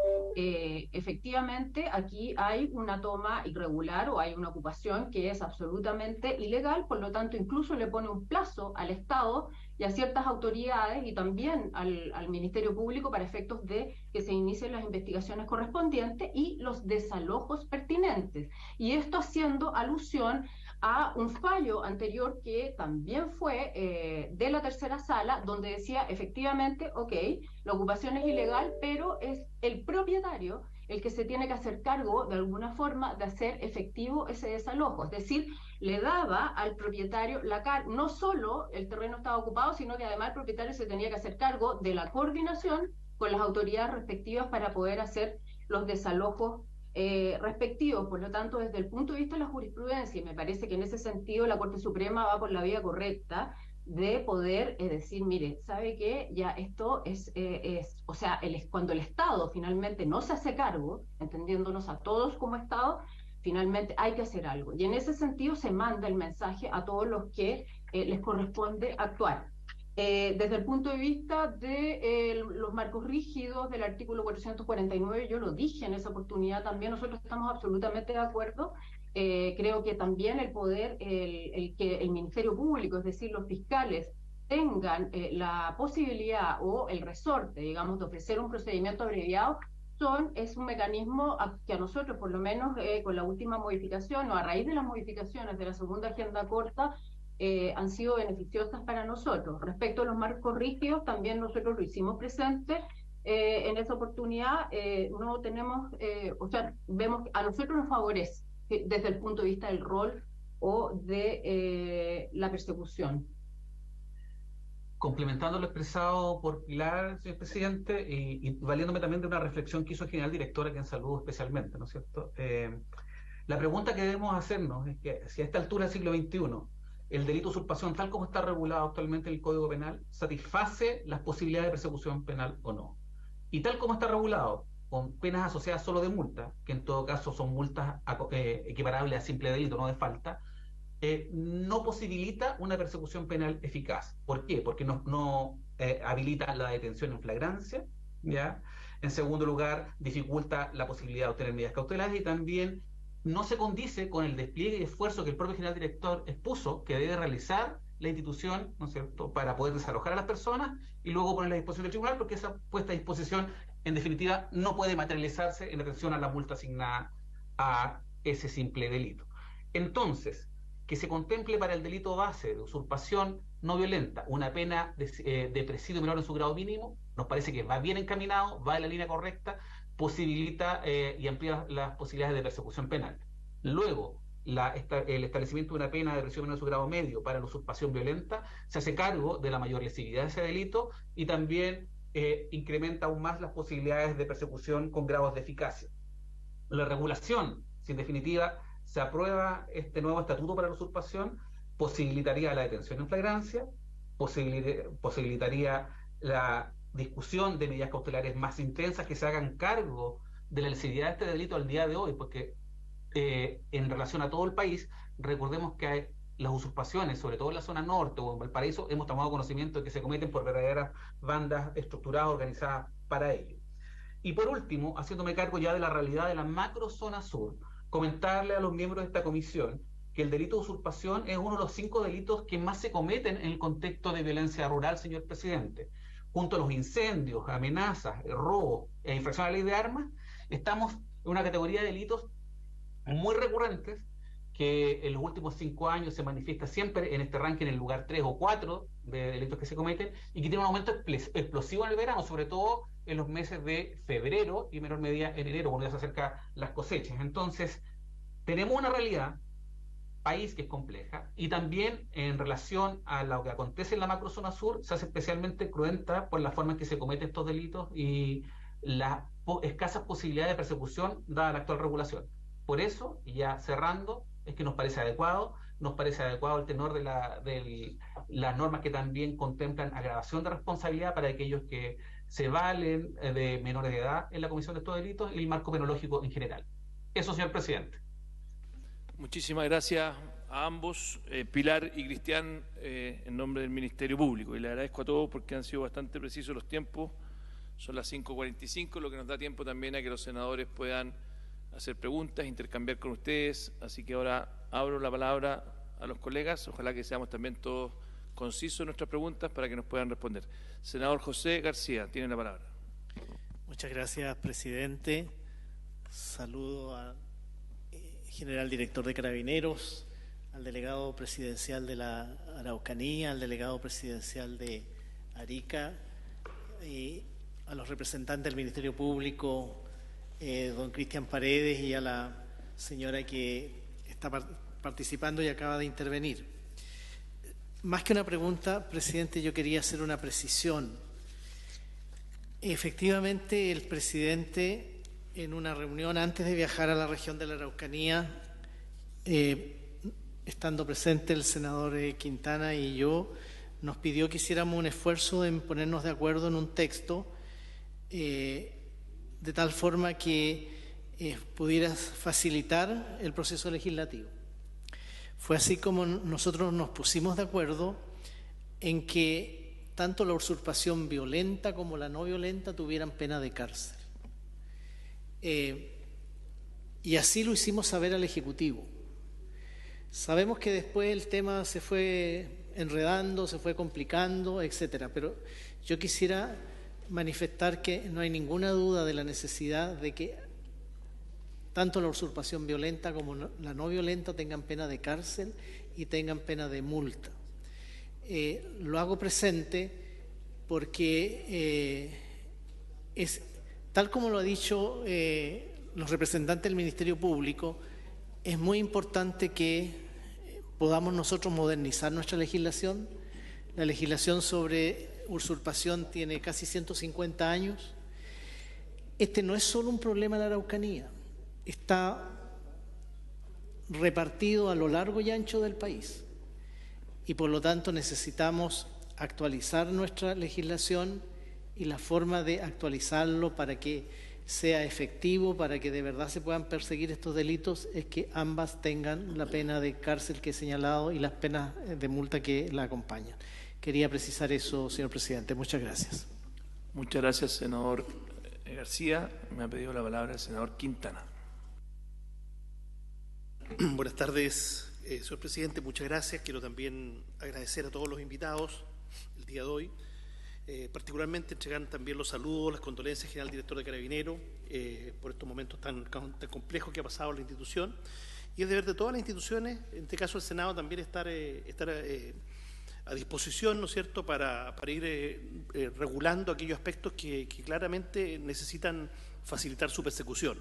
Efectivamente aquí hay una toma irregular o hay una ocupación que es absolutamente ilegal, por lo tanto incluso le pone un plazo al Estado y a ciertas autoridades y también al Ministerio Público para efectos de que se inicien las investigaciones correspondientes y los desalojos pertinentes. Y esto haciendo alusión a un fallo anterior que también fue de la tercera sala, donde decía efectivamente, ok, la ocupación es ilegal, pero es el propietario el que se tiene que hacer cargo de alguna forma de hacer efectivo ese desalojo. Es decir, le daba al propietario no solo el terreno estaba ocupado, sino que además el propietario se tenía que hacer cargo de la coordinación con las autoridades respectivas para poder hacer los desalojos respectivos. Por lo tanto, desde el punto de vista de la jurisprudencia, y me parece que en ese sentido la Corte Suprema va por la vía correcta de poder decir, mire, ¿sabe qué? Ya esto o sea, cuando el Estado finalmente no se hace cargo, entendiéndonos a todos como Estado, finalmente hay que hacer algo. Y en ese sentido se manda el mensaje a todos los que les corresponde actuar. Desde el punto de vista de los marcos rígidos del artículo 449, yo lo dije en esa oportunidad también, nosotros estamos absolutamente de acuerdo. Creo que también el poder, que el Ministerio Público, es decir, los fiscales, tengan la posibilidad o el resorte, digamos, de ofrecer un procedimiento abreviado, es un mecanismo que a nosotros, por lo menos con la última modificación o a raíz de las modificaciones de la segunda agenda corta, han sido beneficiosas para nosotros. Respecto a los marcos rígidos, también nosotros lo hicimos presente. En esa oportunidad no tenemos, o sea, vemos que a nosotros nos favorece desde el punto de vista del rol o de la persecución. Complementando lo expresado por Pilar, señor presidente, y valiéndome también de una reflexión que hizo el general director, a quien saludo especialmente, ¿no es cierto? La pregunta que debemos hacernos es que si a esta altura del siglo XXI el delito de usurpación, tal como está regulado actualmente en el Código Penal, satisface las posibilidades de persecución penal o no. Y tal como está regulado, con penas asociadas solo de multa, que en todo caso son multas equiparables a simple delito, no de falta, no posibilita una persecución penal eficaz. ¿Por qué? Porque no habilita la detención en flagrancia, ¿ya? En segundo lugar, dificulta la posibilidad de obtener medidas cautelares y también no se condice con el despliegue y esfuerzo que el propio general director expuso que debe realizar la institución, ¿no es cierto?, para poder desalojar a las personas y luego ponerla a disposición del tribunal, porque esa puesta a disposición, en definitiva, no puede materializarse en atención a la multa asignada a ese simple delito. Entonces, que se contemple para el delito base de usurpación no violenta una pena de presidio menor en su grado mínimo, nos parece que va bien encaminado, va en la línea correcta, posibilita y amplía las posibilidades de persecución penal. Luego, el establecimiento de una pena de presidio menor en su grado medio para la usurpación violenta se hace cargo de la mayor lesividad de ese delito y también incrementa aún más las posibilidades de persecución con grados de eficacia. La regulación, si en definitiva se aprueba este nuevo estatuto para la usurpación, posibilitaría la detención en flagrancia, posibilitaría la discusión de medidas cautelares más intensas que se hagan cargo de la lesividad de este delito al día de hoy, porque en relación a todo el país, recordemos que las usurpaciones, sobre todo en la zona norte o en Valparaíso, hemos tomado conocimiento de que se cometen por verdaderas bandas estructuradas, organizadas para ello. Y por último, haciéndome cargo ya de la realidad de la macro zona sur, comentarle a los miembros de esta comisión que el delito de usurpación es uno de los 5 delitos que más se cometen en el contexto de violencia rural, señor presidente. Junto a los incendios, amenazas, robos e infracción a la ley de armas, estamos en una categoría de delitos muy recurrentes que en los últimos 5 años se manifiesta siempre en este ranking en el lugar 3 o 4 de delitos que se cometen y que tiene un aumento explosivo en el verano, sobre todo en los meses de febrero y en menor medida en enero, cuando ya se acercan las cosechas. Entonces, tenemos una realidad país, que es compleja, y también en relación a lo que acontece en la macrozona sur, se hace especialmente cruenta por la forma en que se cometen estos delitos y las escasas posibilidades de persecución dada la actual regulación. Por eso, y ya cerrando, es que nos parece adecuado el tenor de las normas que también contemplan agravación de responsabilidad para aquellos que se valen de menores de edad en la comisión de estos delitos y el marco penológico en general. Eso, señor presidente. Muchísimas gracias a ambos, Pilar y Cristian, en nombre del Ministerio Público. Y le agradezco a todos porque han sido bastante precisos los tiempos. Son las 5:45, lo que nos da tiempo también a que los senadores puedan hacer preguntas, intercambiar con ustedes. Así que ahora abro la palabra a los colegas. Ojalá que seamos también todos concisos en nuestras preguntas para que nos puedan responder. Senador José García, tiene la palabra. Muchas gracias, presidente. Saludo al general director de Carabineros, al delegado presidencial de la Araucanía, al delegado presidencial de Arica, y a los representantes del Ministerio Público, don Cristian Paredes, y a la señora que está participando y acaba de intervenir. Más que una pregunta, presidente, yo quería hacer una precisión. Efectivamente, el presidente, en una reunión antes de viajar a la región de la Araucanía, estando presente el senador Quintana y yo, nos pidió que hiciéramos un esfuerzo en ponernos de acuerdo en un texto de tal forma que pudiera facilitar el proceso legislativo. Fue así como nosotros nos pusimos de acuerdo en que tanto la usurpación violenta como la no violenta tuvieran pena de cárcel. Y así lo hicimos saber al Ejecutivo. Sabemos que después el tema se fue enredando, se fue complicando, etcétera, pero yo quisiera manifestar que no hay ninguna duda de la necesidad de que tanto la usurpación violenta como la no violenta tengan pena de cárcel y tengan pena de multa. Lo hago presente porque es tal como lo ha dicho los representantes del Ministerio Público, es muy importante que podamos nosotros modernizar nuestra legislación. La legislación sobre usurpación tiene casi 150 años. Este no es solo un problema de la Araucanía, está repartido a lo largo y ancho del país. Y por lo tanto necesitamos actualizar nuestra legislación y la forma de actualizarlo para que sea efectivo, para que de verdad se puedan perseguir estos delitos, es que ambas tengan la pena de cárcel que he señalado y las penas de multa que la acompañan. Quería precisar eso, señor presidente. Muchas gracias. Muchas gracias, senador García. Me ha pedido la palabra el senador Quintana. Buenas tardes, señor presidente. Muchas gracias. Quiero también agradecer a todos los invitados el día de hoy. Particularmente entregar también los saludos, las condolencias al general director de Carabineros por estos momentos tan complejos que ha pasado la institución. Y es deber de todas las instituciones, en este caso el Senado, también estar a disposición, ¿no es cierto?, para ir regulando aquellos aspectos que claramente necesitan facilitar su persecución.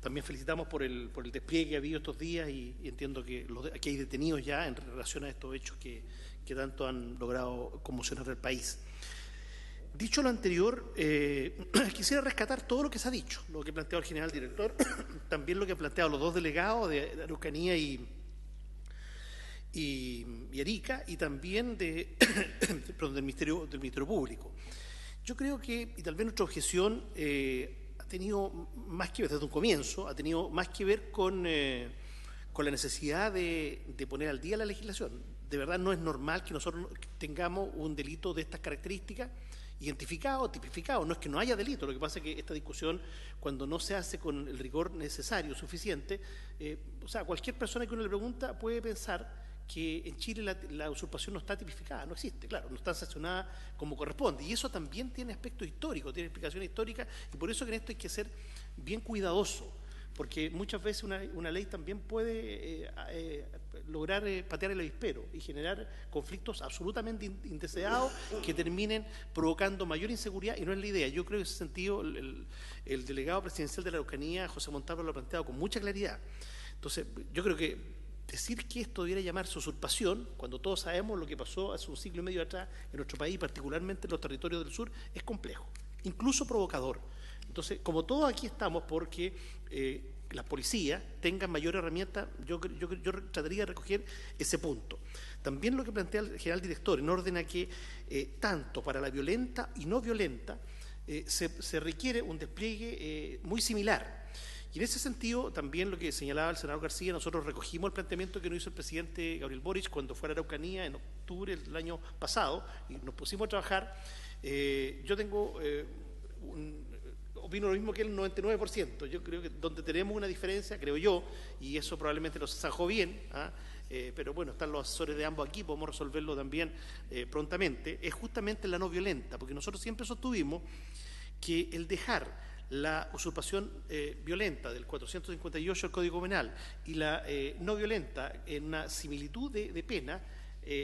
También felicitamos por el despliegue que ha habido estos días y entiendo que aquí hay detenidos ya en relación a estos hechos que tanto han logrado conmocionar al país. Dicho lo anterior, quisiera rescatar todo lo que se ha dicho, lo que ha planteado el general director, también lo que han planteado los dos delegados de Araucanía y Arica, y también del Ministerio Público. Yo creo que, y tal vez nuestra objeción ha tenido más que ver, desde un comienzo, ha tenido más que ver con la necesidad de poner al día la legislación. De verdad no es normal que nosotros tengamos un delito de estas características identificado, tipificado. No es que no haya delito, lo que pasa es que esta discusión, cuando no se hace con el rigor necesario, suficiente, o sea, cualquier persona que uno le pregunta puede pensar que en Chile la usurpación no está tipificada, no existe, claro, no está sancionada como corresponde. Y eso también tiene aspectos históricos, tiene explicación histórica, y por eso que en esto hay que ser bien cuidadoso, porque muchas veces una ley también puede lograr patear el avispero y generar conflictos absolutamente indeseados que terminen provocando mayor inseguridad, y no es la idea. Yo creo que en ese sentido el delegado presidencial de la Araucanía, José Montalvo, lo ha planteado con mucha claridad. Entonces, yo creo que decir que esto debiera llamarse usurpación, cuando todos sabemos lo que pasó hace un siglo y medio atrás en nuestro país, particularmente en los territorios del sur, es complejo, incluso provocador. Entonces, como todos aquí estamos porque las policías tengan mayor herramienta, yo trataría de recoger ese punto. También lo que plantea el general director, en orden a que tanto para la violenta y no violenta se requiere un despliegue muy similar. Y en ese sentido, también lo que señalaba el senador García, nosotros recogimos el planteamiento que nos hizo el presidente Gabriel Boric cuando fue a la Araucanía en octubre del año pasado, y nos pusimos a trabajar. Yo tengo opino lo mismo que el 99%. Yo creo que donde tenemos una diferencia, creo yo, y eso probablemente nos zanjó bien, pero bueno, están los asesores de ambos aquí, podemos resolverlo también prontamente, es justamente la no violenta, porque nosotros siempre sostuvimos que el dejar la usurpación violenta del 458 del Código Penal y la no violenta en una similitud de pena,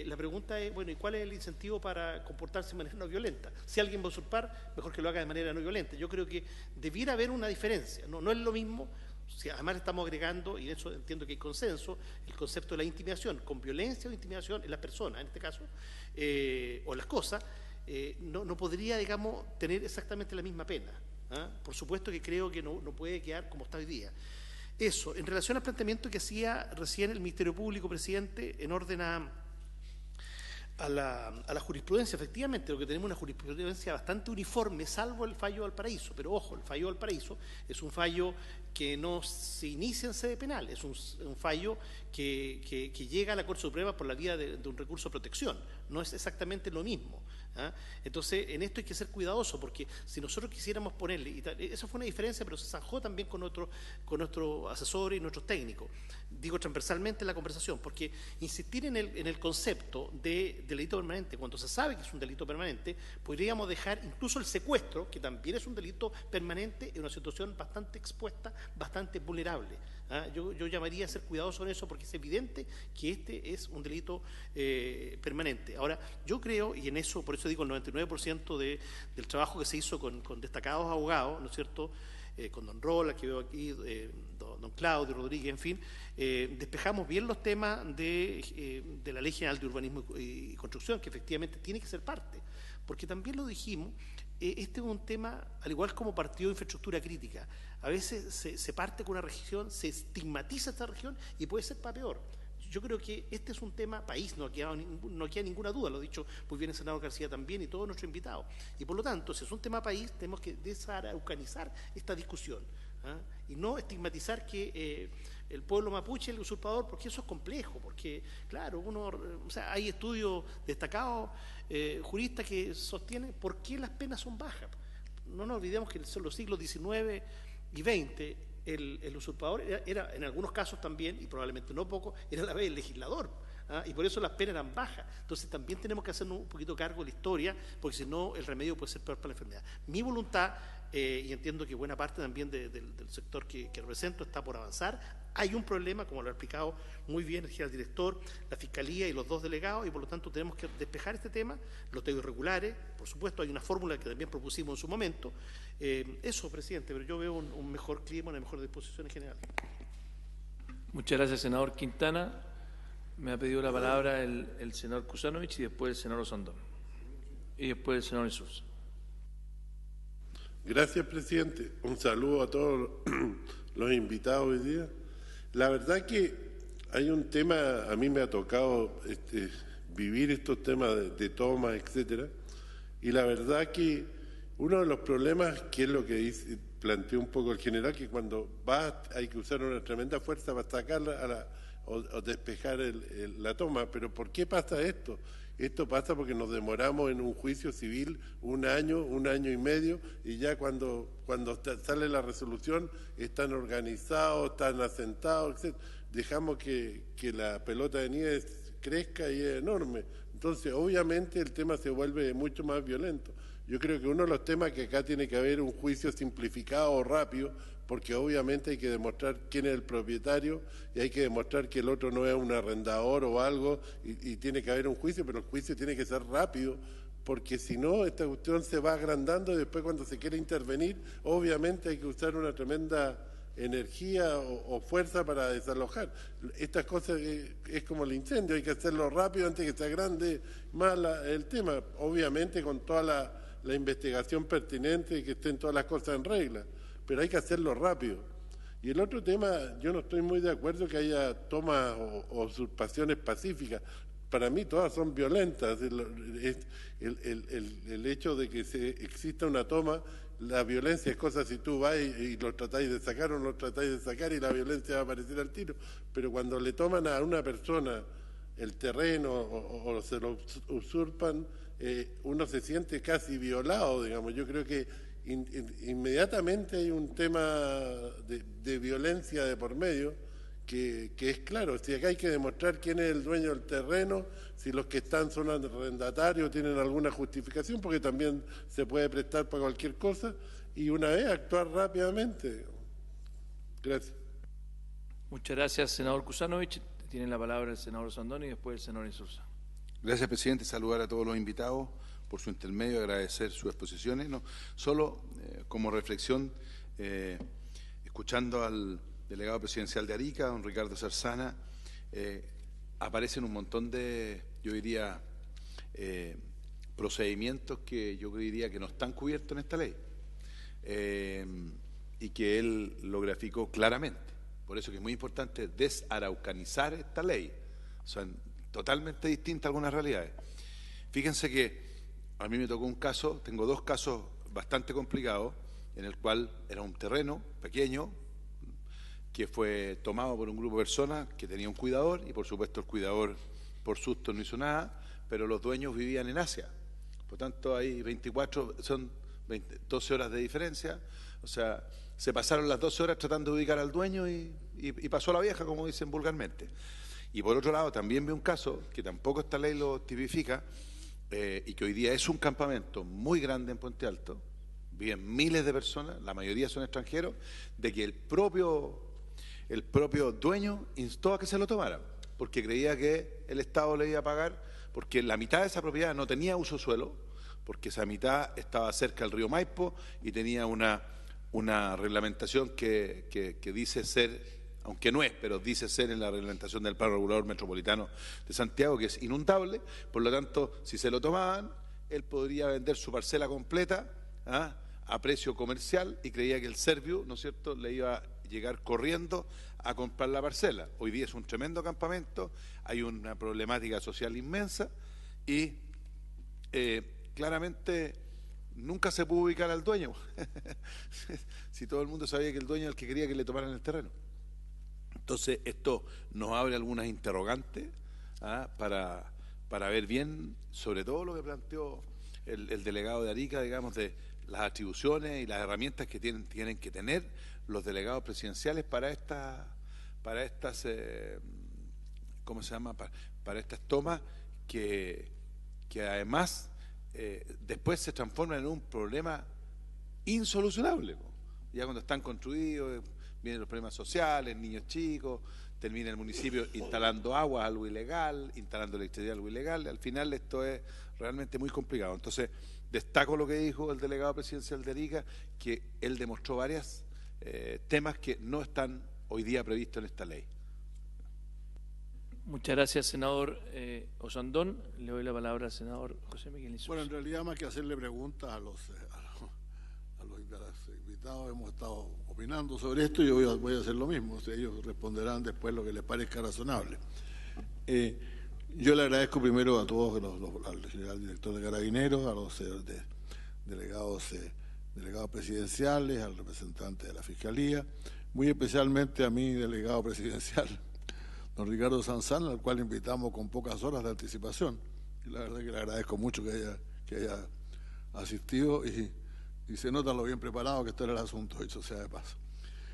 la pregunta es, bueno, ¿y cuál es el incentivo para comportarse de manera no violenta? Si alguien va a usurpar, mejor que lo haga de manera no violenta. Yo creo que debiera haber una diferencia, no es lo mismo. Si además estamos agregando, y en eso entiendo que hay consenso, el concepto de la intimidación, con violencia o intimidación en las personas, en este caso, o en las cosas, no podría, digamos, tener exactamente la misma pena. Por supuesto que creo que no puede quedar como está hoy día. Eso, en relación al planteamiento que hacía recién el Ministerio Público, presidente, en orden a la jurisprudencia, efectivamente, lo que tenemos es una jurisprudencia bastante uniforme, salvo el fallo de Valparaíso, pero ojo, el fallo de Valparaíso es un fallo que no se inicia en sede penal, es un fallo que llega a la Corte Suprema por la vía de un recurso de protección, no es exactamente lo mismo. Entonces, en esto hay que ser cuidadoso, porque si nosotros quisiéramos ponerle, eso fue una diferencia, pero se zanjó también con nuestros asesores y nuestros técnicos, digo transversalmente en la conversación, porque insistir en el concepto de delito permanente, cuando se sabe que es un delito permanente, podríamos dejar incluso el secuestro, que también es un delito permanente, en una situación bastante expuesta, bastante vulnerable. Yo llamaría a ser cuidadoso en eso, porque es evidente que este es un delito permanente. Ahora, yo creo, y en eso, por eso digo, el 99% del trabajo que se hizo con destacados abogados, ¿no es cierto?, con don Rola, que veo aquí, don Claudio Rodríguez, en fin, despejamos bien los temas de la Ley General de Urbanismo y Construcción, que efectivamente tiene que ser parte, porque también lo dijimos, este es un tema, al igual como partido de infraestructura crítica, a veces se parte con una región, se estigmatiza esta región y puede ser para peor. Yo creo que este es un tema país, no queda ninguna duda, lo ha dicho muy bien el senador García también y todos nuestros invitados. Y por lo tanto, si es un tema país, tenemos que desaraucanizar esta discusión, y no estigmatizar que el pueblo mapuche es el usurpador, porque eso es complejo, porque, claro, hay estudios destacados, juristas que sostienen por qué las penas son bajas. No nos olvidemos que en los siglos XIX y XX, el usurpador era, en algunos casos también, y probablemente no poco, era a la vez el legislador, y por eso las penas eran bajas. Entonces también tenemos que hacernos un poquito cargo de la historia, porque si no el remedio puede ser peor para la enfermedad. Mi voluntad, y entiendo que buena parte también del sector que represento está por avanzar. Hay un problema, como lo ha explicado muy bien el general director, la Fiscalía y los dos delegados, y por lo tanto tenemos que despejar este tema, los tengo irregulares, por supuesto hay una fórmula que también propusimos en su momento. Eso, presidente, pero yo veo un mejor clima, una mejor disposición en general. Muchas gracias, senador Quintana. Me ha pedido la palabra el senador Kusanovich y después el senador Osandón. Y después el senador Jesús. Gracias, presidente. Un saludo a todos los invitados hoy día. La verdad que hay un tema, a mí me ha tocado vivir estos temas de toma, etcétera, y la verdad que uno de los problemas, que es lo que planteó un poco el general, que cuando hay que usar una tremenda fuerza para sacarla o despejar la toma. Pero ¿por qué pasa esto? Esto pasa porque nos demoramos en un juicio civil un año y medio, y ya cuando sale la resolución están organizados, están asentados, etc. Dejamos que la pelota de nieve crezca y es enorme. Entonces, obviamente, el tema se vuelve mucho más violento. Yo creo que uno de los temas que acá tiene que haber un juicio simplificado o rápido, porque obviamente hay que demostrar quién es el propietario y hay que demostrar que el otro no es un arrendador o algo, y tiene que haber un juicio, pero el juicio tiene que ser rápido, porque si no, esta cuestión se va agrandando y después cuando se quiere intervenir, obviamente hay que usar una tremenda energía o fuerza para desalojar. Estas cosas es como el incendio, hay que hacerlo rápido antes que sea grande más el tema, obviamente con toda la investigación pertinente y que estén todas las cosas en regla, pero hay que hacerlo rápido. Y el otro tema, yo no estoy muy de acuerdo que haya tomas o usurpaciones pacíficas. Para mí todas son violentas. El hecho de que exista una toma, la violencia es cosa si tú vas y los tratáis de sacar o no los tratáis de sacar y la violencia va a aparecer al tiro. Pero cuando le toman a una persona el terreno o se lo usurpan, uno se siente casi violado, digamos. Yo creo que inmediatamente hay un tema de violencia de por medio que es claro. Si acá hay que demostrar quién es el dueño del terreno, si los que están son arrendatarios, tienen alguna justificación, porque también se puede prestar para cualquier cosa, y una vez actuar rápidamente. Gracias. Muchas gracias, senador Kusanovich. Tiene la palabra el senador Osandón y después el senador Insulza. Gracias, presidente. Saludar a todos los invitados por su intermedio, agradecer sus exposiciones. No, solo como reflexión, escuchando al delegado presidencial de Arica, don Ricardo Zarzana, aparecen un montón de, yo diría, procedimientos que yo diría que no están cubiertos en esta ley y que él lo graficó claramente. Por eso que es muy importante desaraucanizar esta ley. Son totalmente distintas algunas realidades. Fíjense que a mí me tocó un caso, tengo dos casos bastante complicados, en el cual era un terreno pequeño que fue tomado por un grupo de personas que tenía un cuidador y por supuesto el cuidador por susto no hizo nada, pero los dueños vivían en Asia. Por tanto hay 12 horas de diferencia, o sea, se pasaron las 12 horas tratando de ubicar al dueño y pasó la vieja, como dicen vulgarmente. Y por otro lado también vi un caso que tampoco esta ley lo tipifica y que hoy día es un campamento muy grande en Puente Alto, viven miles de personas, la mayoría son extranjeros, de que el propio dueño instó a que se lo tomara, porque creía que el Estado le iba a pagar, porque la mitad de esa propiedad no tenía uso suelo, porque esa mitad estaba cerca del río Maipo y tenía una reglamentación que dice ser, aunque no es, pero dice ser en la reglamentación del Plan Regulador Metropolitano de Santiago, que es inundable. Por lo tanto, si se lo tomaban, él podría vender su parcela completa a precio comercial y creía que el Serviu, ¿no es cierto?, le iba a llegar corriendo a comprar la parcela. Hoy día es un tremendo campamento, hay una problemática social inmensa y claramente nunca se pudo ubicar al dueño. Si todo el mundo sabía que el dueño era el que quería que le tomaran el terreno. Entonces esto nos abre algunas interrogantes para ver bien, sobre todo lo que planteó el delegado de Arica, digamos, de las atribuciones y las herramientas que tienen que tener los delegados presidenciales para estas ¿cómo se llama? Para estas tomas que además después se transforman en un problema insolucionable. Ya cuando están construidos, vienen los problemas sociales, niños chicos, termina el municipio instalando agua, algo ilegal, instalando electricidad, algo ilegal. Al final esto es realmente muy complicado. Entonces, destaco lo que dijo el delegado presidencial de Arica, que él demostró varios temas que no están hoy día previstos en esta ley. Muchas gracias, senador Osandón. Le doy la palabra al senador José Miguel Insulza. Bueno, en realidad más que hacerle preguntas a los invitados, hemos estado opinando sobre esto y yo voy a hacer lo mismo. O sea, ellos responderán después lo que les parezca razonable. Yo le agradezco primero a todos, al general director de Carabineros, a los delegados presidenciales, al representante de la Fiscalía, muy especialmente a mi delegado presidencial, don Ricardo Zarzana, al cual invitamos con pocas horas de anticipación. Y la verdad que le agradezco mucho que haya asistido y se nota lo bien preparado que está en el asunto, dicho sea de paso.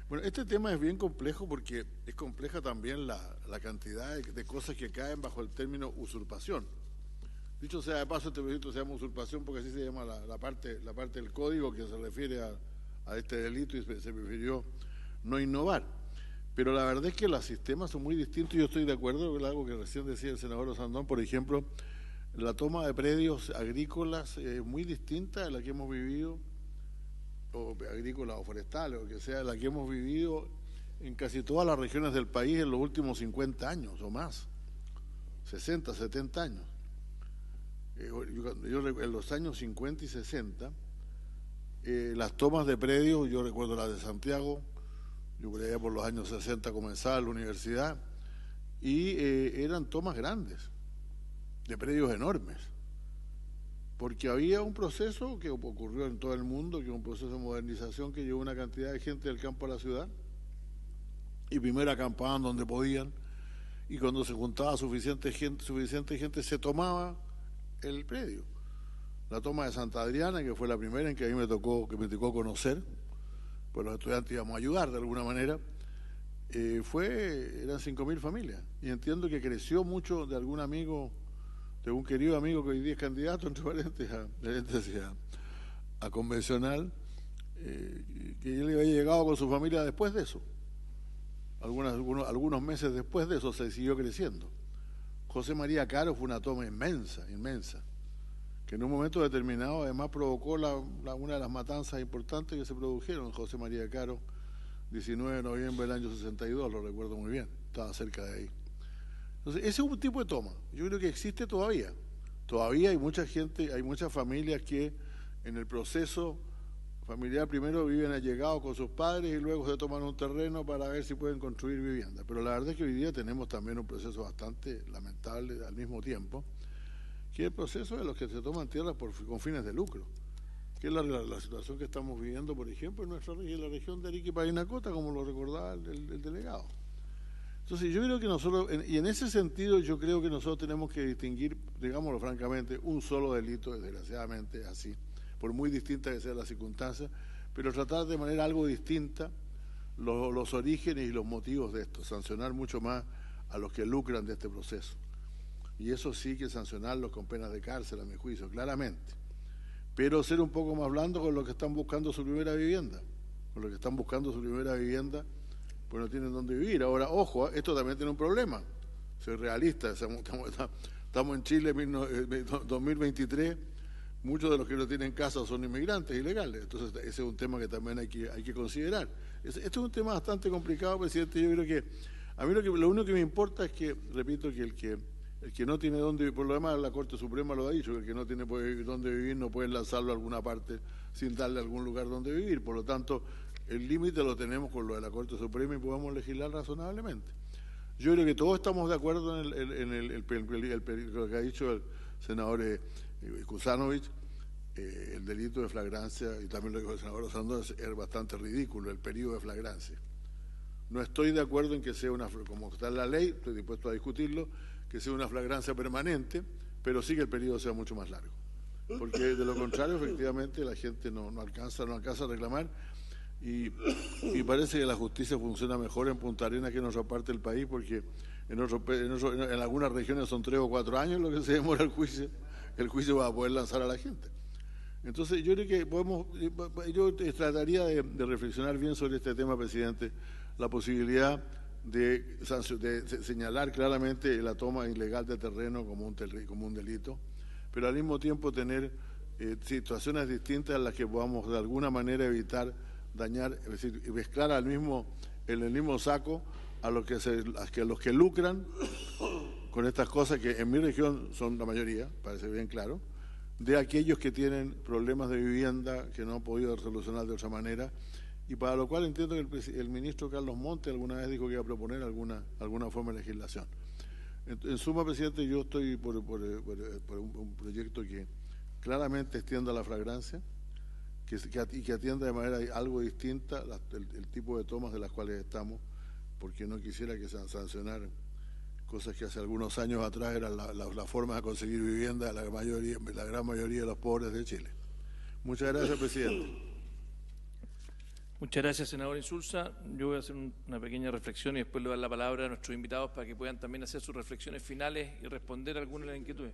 Bueno, este tema es bien complejo porque es compleja también la cantidad de cosas que caen bajo el término usurpación. Dicho sea de paso, este delito se llama usurpación porque así se llama la parte del código que se refiere a este delito y se prefirió no innovar. Pero la verdad es que los sistemas son muy distintos y yo estoy de acuerdo con algo que recién decía el senador Osandón. Por ejemplo, la toma de predios agrícolas es muy distinta a la que hemos vivido o agrícolas o forestales, o que sea, la que hemos vivido en casi todas las regiones del país en los últimos 50 años o más, 60, 70 años. Yo en los años 50 y 60, las tomas de predios, yo recuerdo la de Santiago, yo creía por los años 60 comenzaba la universidad, y eran tomas grandes, de predios enormes, porque había un proceso que ocurrió en todo el mundo, que es un proceso de modernización que llevó una cantidad de gente del campo a la ciudad, y primero acampaban donde podían, y cuando se juntaba suficiente gente se tomaba el predio. La toma de Santa Adriana, que fue la primera en que a mí me tocó conocer, pues los estudiantes íbamos a ayudar de alguna manera, eran 5.000 familias, y entiendo que creció mucho de algún amigo, de un querido amigo que hoy día es candidato, entre paréntesis, a convencional, que él había llegado con su familia después de eso. Algunos meses después de eso se siguió creciendo. José María Caro fue una toma inmensa, que en un momento determinado además provocó una de las matanzas importantes que se produjeron en José María Caro, 19 de noviembre del año 62, lo recuerdo muy bien, estaba cerca de ahí. Entonces, ese es un tipo de toma, yo creo que existe todavía hay mucha gente, hay muchas familias que en el proceso familiar primero viven allegados con sus padres y luego se toman un terreno para ver si pueden construir vivienda. Pero la verdad es que hoy día tenemos también un proceso bastante lamentable al mismo tiempo, que es el proceso de los que se toman tierras con fines de lucro, que es la situación que estamos viviendo, por ejemplo, en nuestra región, la región de Arica y Parinacota, como lo recordaba el delegado. Entonces yo creo que nosotros, y en ese sentido yo creo que nosotros tenemos que distinguir, digámoslo francamente, un solo delito, desgraciadamente así, por muy distinta que sea la circunstancia, pero tratar de manera algo distinta los orígenes y los motivos de esto, sancionar mucho más a los que lucran de este proceso. Y eso sí que sancionarlos con penas de cárcel, a mi juicio, claramente. Pero ser un poco más blando con los que están buscando su primera vivienda. Con los que están buscando su primera vivienda, pues no tienen dónde vivir. Ahora, ojo, esto también tiene un problema. Soy realista, estamos en Chile 2023, muchos de los que no tienen casa son inmigrantes ilegales, entonces ese es un tema que también hay que considerar. Esto es un tema bastante complicado, presidente. Yo creo que a mí lo único que me importa es que, repito, que el que no tiene dónde vivir, por lo demás la Corte Suprema lo ha dicho, que el que no tiene dónde vivir no puede lanzarlo a alguna parte sin darle algún lugar donde vivir. Por lo tanto, el límite lo tenemos con lo de la Corte Suprema y podemos legislar razonablemente. Yo creo que todos estamos de acuerdo en lo que ha dicho el senador Kuzanovich, el delito de flagrancia, y también lo dijo el senador Osandón, es bastante ridículo el periodo de flagrancia. No estoy de acuerdo en que sea como está en la ley, estoy dispuesto a discutirlo, que sea una flagrancia permanente, pero sí que el periodo sea mucho más largo. Porque de lo contrario, efectivamente, la gente no alcanza a reclamar, y parece que la justicia funciona mejor en Punta Arenas que en otra parte del país, porque en algunas regiones son 3 o 4 años lo que se demora el juicio va a poder lanzar a la gente. Entonces yo creo que yo trataría de reflexionar bien sobre este tema, presidente, la posibilidad de señalar claramente la toma ilegal de terreno como un delito, pero al mismo tiempo tener situaciones distintas en las que podamos de alguna manera evitar dañar, es decir, mezclar en el mismo saco a los que lucran con estas cosas que en mi región son la mayoría, parece bien claro, de aquellos que tienen problemas de vivienda que no han podido solucionar de otra manera, y para lo cual entiendo que el ministro Carlos Monte alguna vez dijo que iba a proponer alguna forma de legislación. En suma, presidente, yo estoy por un proyecto que claramente extienda la flagrancia, y que atienda de manera algo distinta el tipo de tomas de las cuales estamos, porque no quisiera que se sancionaran cosas que hace algunos años atrás eran la forma de conseguir vivienda de la gran mayoría de los pobres de Chile. Muchas gracias, presidente. Muchas gracias, senador Insulza. Yo voy a hacer una pequeña reflexión y después le doy la palabra a nuestros invitados para que puedan también hacer sus reflexiones finales y responder a algunas de las inquietudes.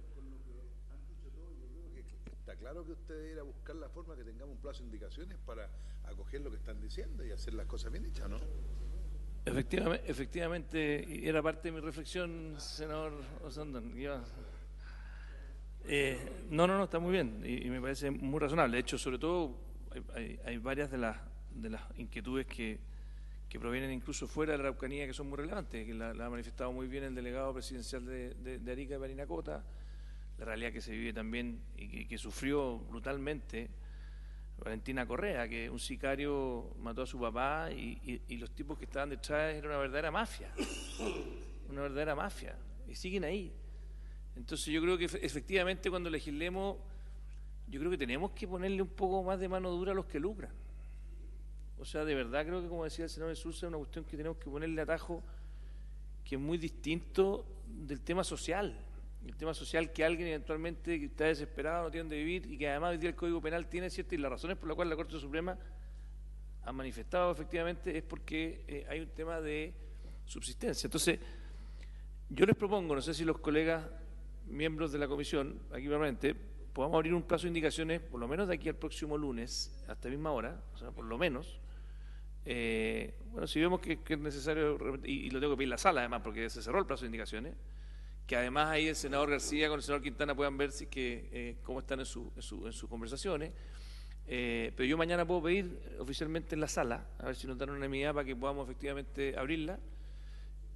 Está claro que usted debe ir a buscar la forma que tengamos un plazo de indicaciones para acoger lo que están diciendo y hacer las cosas bien hechas, ¿no? Efectivamente, era parte de mi reflexión, senador Osandón. No, está muy bien y me parece muy razonable. De hecho, sobre todo, hay varias de las inquietudes que provienen incluso fuera de la Araucanía, que son muy relevantes, que la ha manifestado muy bien el delegado presidencial de Arica y Parinacota, la realidad que se vive también y que sufrió brutalmente Valentina Correa, que un sicario mató a su papá y los tipos que estaban detrás era una verdadera mafia, y siguen ahí. Entonces yo creo que efectivamente cuando legislemos, yo creo que tenemos que ponerle un poco más de mano dura a los que lucran. O sea, de verdad creo que, como decía el senador Insulza, es una cuestión que tenemos que ponerle atajo, que es muy distinto del tema social. El tema social, que alguien eventualmente que está desesperado, no tiene dónde vivir, y que además hoy día el Código Penal tiene ciertas, y las razones por las cuales la Corte Suprema ha manifestado efectivamente es porque hay un tema de subsistencia. Entonces, yo les propongo, no sé si los colegas miembros de la comisión, aquí permanente, podamos abrir un plazo de indicaciones, por lo menos de aquí al próximo lunes, hasta la misma hora, o sea, por lo menos. Bueno, si vemos que es necesario, y lo tengo que pedir en la sala además, porque se cerró el plazo de indicaciones, que además ahí el senador García con el senador Quintana puedan ver si cómo están en sus conversaciones. Pero yo mañana puedo pedir oficialmente en la sala, a ver si nos dan unanimidad para que podamos efectivamente abrirla,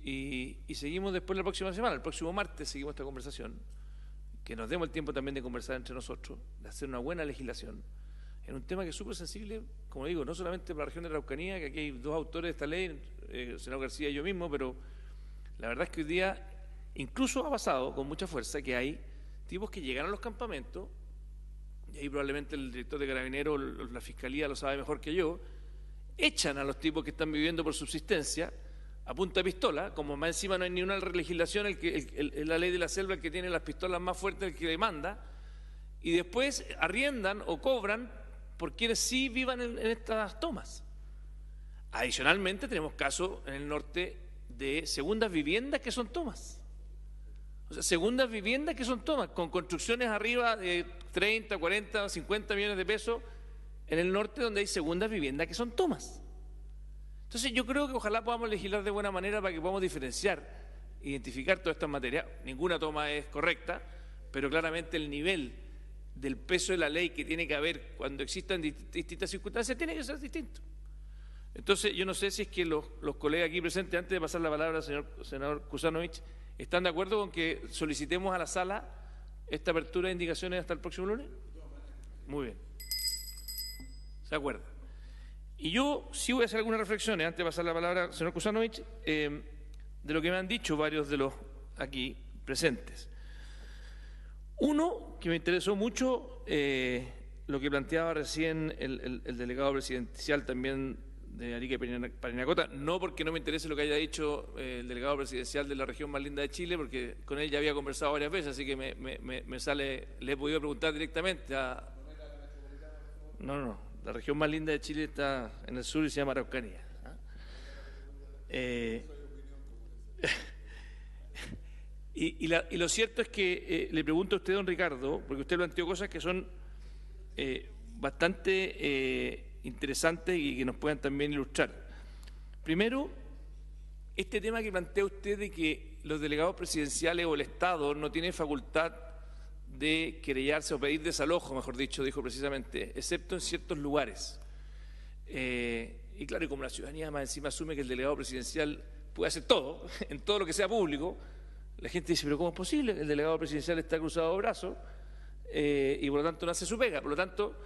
y seguimos después la próxima semana, el próximo martes seguimos esta conversación, que nos demos el tiempo también de conversar entre nosotros, de hacer una buena legislación en un tema que es súper sensible, como digo, no solamente para la región de la Araucanía, que aquí hay dos autores de esta ley, el senador García y yo mismo, pero la verdad es que hoy día incluso ha pasado con mucha fuerza que hay tipos que llegan a los campamentos, y ahí probablemente el director de Carabineros, la Fiscalía lo sabe mejor que yo, echan a los tipos que están viviendo por subsistencia a punta de pistola, como más encima no hay ni una legislación, la ley de la selva, el que tiene las pistolas más fuertes, el que le manda, y después arriendan o cobran por quienes sí vivan en estas tomas. Adicionalmente tenemos casos en el norte de segundas viviendas que son tomas. O sea, segundas viviendas que son tomas, con construcciones arriba de 30, 40, 50 millones de pesos en el norte, donde hay segundas viviendas que son tomas. Entonces yo creo que ojalá podamos legislar de buena manera para que podamos diferenciar, identificar todas estas materias. Ninguna toma es correcta, pero claramente el nivel del peso de la ley que tiene que haber cuando existan distintas circunstancias tiene que ser distinto. Entonces yo no sé si es que los colegas aquí presentes, antes de pasar la palabra al senador Kusanovich, ¿están de acuerdo con que solicitemos a la sala esta apertura de indicaciones hasta el próximo lunes? Muy bien. ¿Se acuerda? Y yo sí voy a hacer algunas reflexiones, antes de pasar la palabra al señor Kusanovich, de lo que me han dicho varios de los aquí presentes. Uno, que me interesó mucho, lo que planteaba recién el delegado presidencial también de Arica y Parinacota, no porque no me interese lo que haya dicho el delegado presidencial de la región más linda de Chile, porque con él ya había conversado varias veces, así que me sale, le he podido preguntar directamente a... No, la región más linda de Chile está en el sur y se llama Araucanía. Y lo cierto es que le pregunto a usted, don Ricardo, porque usted planteó cosas que son bastante interesantes y que nos puedan también ilustrar. Primero, este tema que plantea usted de que los delegados presidenciales o el Estado no tienen facultad de querellarse o pedir desalojo, mejor dicho, dijo precisamente, excepto en ciertos lugares. Y claro, y como la ciudadanía más encima asume que el delegado presidencial puede hacer todo, en todo lo que sea público, la gente dice, pero ¿cómo es posible? El delegado presidencial está cruzado de brazos y por lo tanto no hace su pega. Por lo tanto,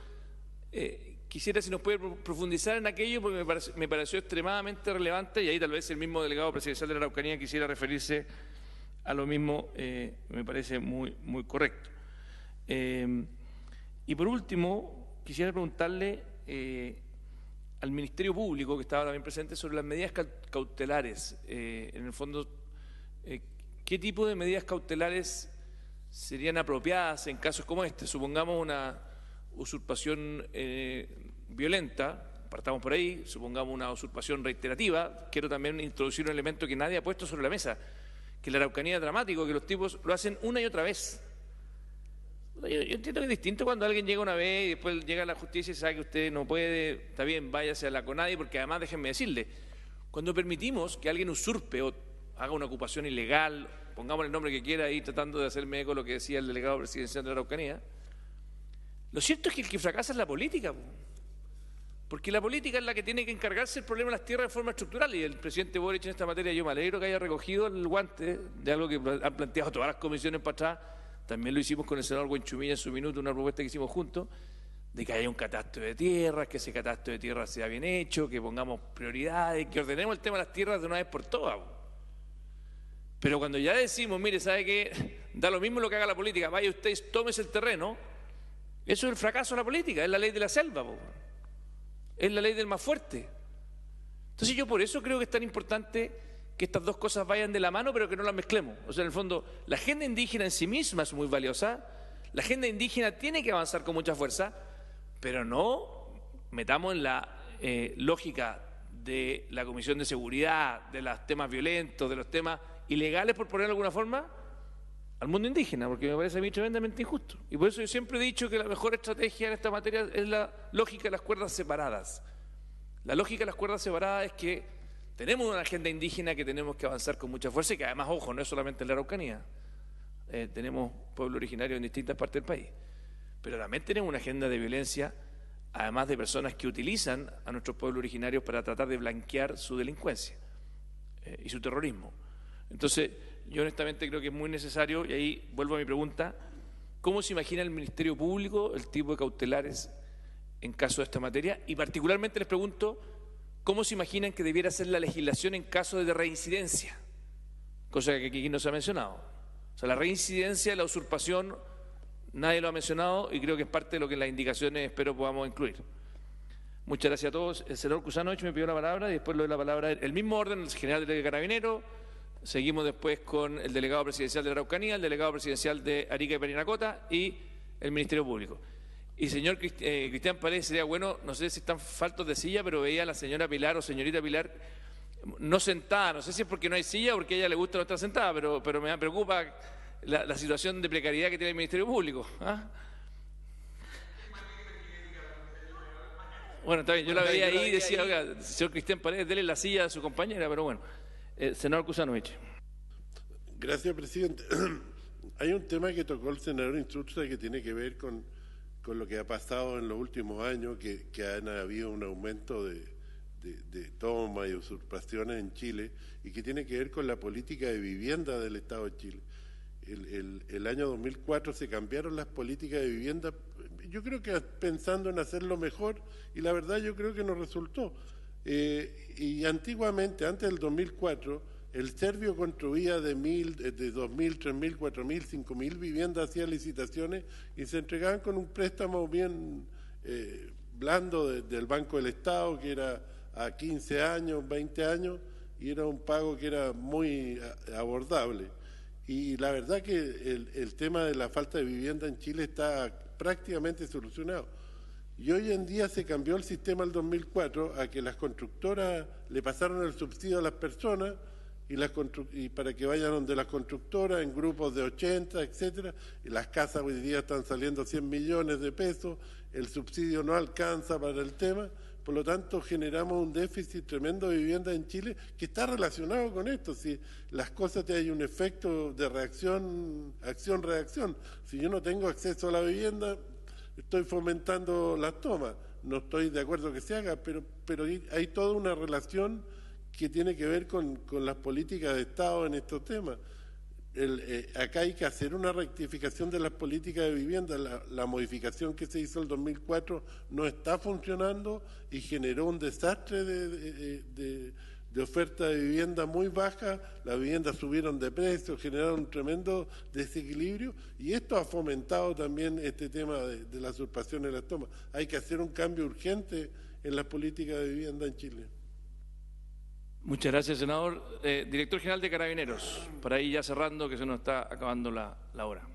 quisiera si nos puede profundizar en aquello, porque me pareció extremadamente relevante, y ahí tal vez el mismo delegado presidencial de la Araucanía quisiera referirse a lo mismo, me parece muy, muy correcto. Y por último, quisiera preguntarle al Ministerio Público, que estaba también presente, sobre las medidas cautelares. En el fondo, ¿qué tipo de medidas cautelares serían apropiadas en casos como este? Supongamos una usurpación violenta, partamos por ahí, supongamos una usurpación reiterativa. Quiero también introducir un elemento que nadie ha puesto sobre la mesa, que la Araucanía es dramático, que los tipos lo hacen una y otra vez. Yo entiendo que es distinto cuando alguien llega una vez y después llega a la justicia y sabe que usted no puede, está bien, váyase a la CONADI, porque además déjenme decirle, cuando permitimos que alguien usurpe o haga una ocupación ilegal, pongamos el nombre que quiera ahí tratando de hacerme eco de lo que decía el delegado presidencial de la Araucanía, lo cierto es que el que fracasa es la política. Porque la política es la que tiene que encargarse del problema de las tierras de forma estructural, y el presidente Boric en esta materia, yo me alegro que haya recogido el guante de algo que han planteado todas las comisiones para atrás. También lo hicimos con el senador Buenchumilla en su minuto, una propuesta que hicimos juntos, de que haya un catastro de tierras, que ese catastro de tierras sea bien hecho, que pongamos prioridades, que ordenemos el tema de las tierras de una vez por todas. Pero cuando ya decimos, mire, ¿sabe qué? Da lo mismo lo que haga la política, vaya usted y tómese el terreno, eso es el fracaso de la política, es la ley de la selva, es la ley del más fuerte. Entonces yo por eso creo que es tan importante que estas dos cosas vayan de la mano, pero que no las mezclemos. O sea, en el fondo, la agenda indígena en sí misma es muy valiosa, la agenda indígena tiene que avanzar con mucha fuerza, pero no metamos en la lógica de la Comisión de Seguridad, de los temas violentos, de los temas ilegales, por ponerlo de alguna forma, al mundo indígena, porque me parece a mí tremendamente injusto. Y por eso yo siempre he dicho que la mejor estrategia en esta materia es la lógica de las cuerdas separadas. La lógica de las cuerdas separadas es que tenemos una agenda indígena que tenemos que avanzar con mucha fuerza y que además, ojo, no es solamente en la Araucanía. Tenemos pueblos originarios en distintas partes del país. Pero también tenemos una agenda de violencia, además de personas que utilizan a nuestros pueblos originarios para tratar de blanquear su delincuencia y su terrorismo. Entonces, yo honestamente creo que es muy necesario, y ahí vuelvo a mi pregunta, ¿cómo se imagina el Ministerio Público el tipo de cautelares en caso de esta materia? Y particularmente les pregunto, ¿cómo se imaginan que debiera ser la legislación en caso de reincidencia? Cosa que aquí no se ha mencionado. O sea, la reincidencia, la usurpación, nadie lo ha mencionado y creo que es parte de lo que en las indicaciones espero podamos incluir. Muchas gracias a todos. El senador Kusanovich me pidió la palabra y después le doy la palabra el mismo orden, el general de Carabineros. Seguimos después con el delegado presidencial de la Araucanía, el delegado presidencial de Arica y Parinacota y el Ministerio Público. Y señor Cristian Paredes, sería bueno, no sé si están faltos de silla, pero veía a la señora Pilar o señorita Pilar no sentada, no sé si es porque no hay silla o porque a ella le gusta no estar sentada, pero me preocupa la situación de precariedad que tiene el Ministerio Público. ¿Ah? Bueno, está bien, yo la veía ahí y decía, oiga, señor Cristian Paredes, dele la silla a su compañera, pero bueno. Senador Kusanovich. Gracias, presidente. Hay un tema que tocó el senador Insulza que tiene que ver con lo que ha pasado en los últimos años, que han habido un aumento de toma y usurpaciones en Chile y que tiene que ver con la política de vivienda del Estado de Chile. El año 2004 se cambiaron las políticas de vivienda, yo creo que pensando en hacerlo mejor, y la verdad yo creo que nos resultó. Y antiguamente, antes del 2004, el Servio construía de 2.000, 3.000, 4.000, 5.000 viviendas, hacía licitaciones y se entregaban con un préstamo bien blando del Banco del Estado, que era a 15 años, 20 años, y era un pago que era muy abordable. Y la verdad que el tema de la falta de vivienda en Chile está prácticamente solucionado. Y hoy en día se cambió el sistema del 2004 a que las constructoras le pasaron el subsidio a las personas y para que vayan donde las constructoras en grupos de 80, etcétera. Y las casas hoy día están saliendo 100 millones de pesos, el subsidio no alcanza para el tema, por lo tanto generamos un déficit tremendo de vivienda en Chile que está relacionado con esto. Si las cosas hay un efecto de reacción, acción-reacción. Si yo no tengo acceso a la vivienda, estoy fomentando las tomas. No estoy de acuerdo que se haga, pero hay toda una relación que tiene que ver con las políticas de Estado en estos temas. Acá hay que hacer una rectificación de las políticas de vivienda. La modificación que se hizo en el 2004 no está funcionando y generó un desastre de oferta de vivienda muy baja. Las viviendas subieron de precio, generaron un tremendo desequilibrio y esto ha fomentado también este tema de la usurpación de las tomas. Hay que hacer un cambio urgente en las políticas de vivienda en Chile. Muchas gracias, senador. Director General de Carabineros, para ir ya cerrando, que se nos está acabando la hora.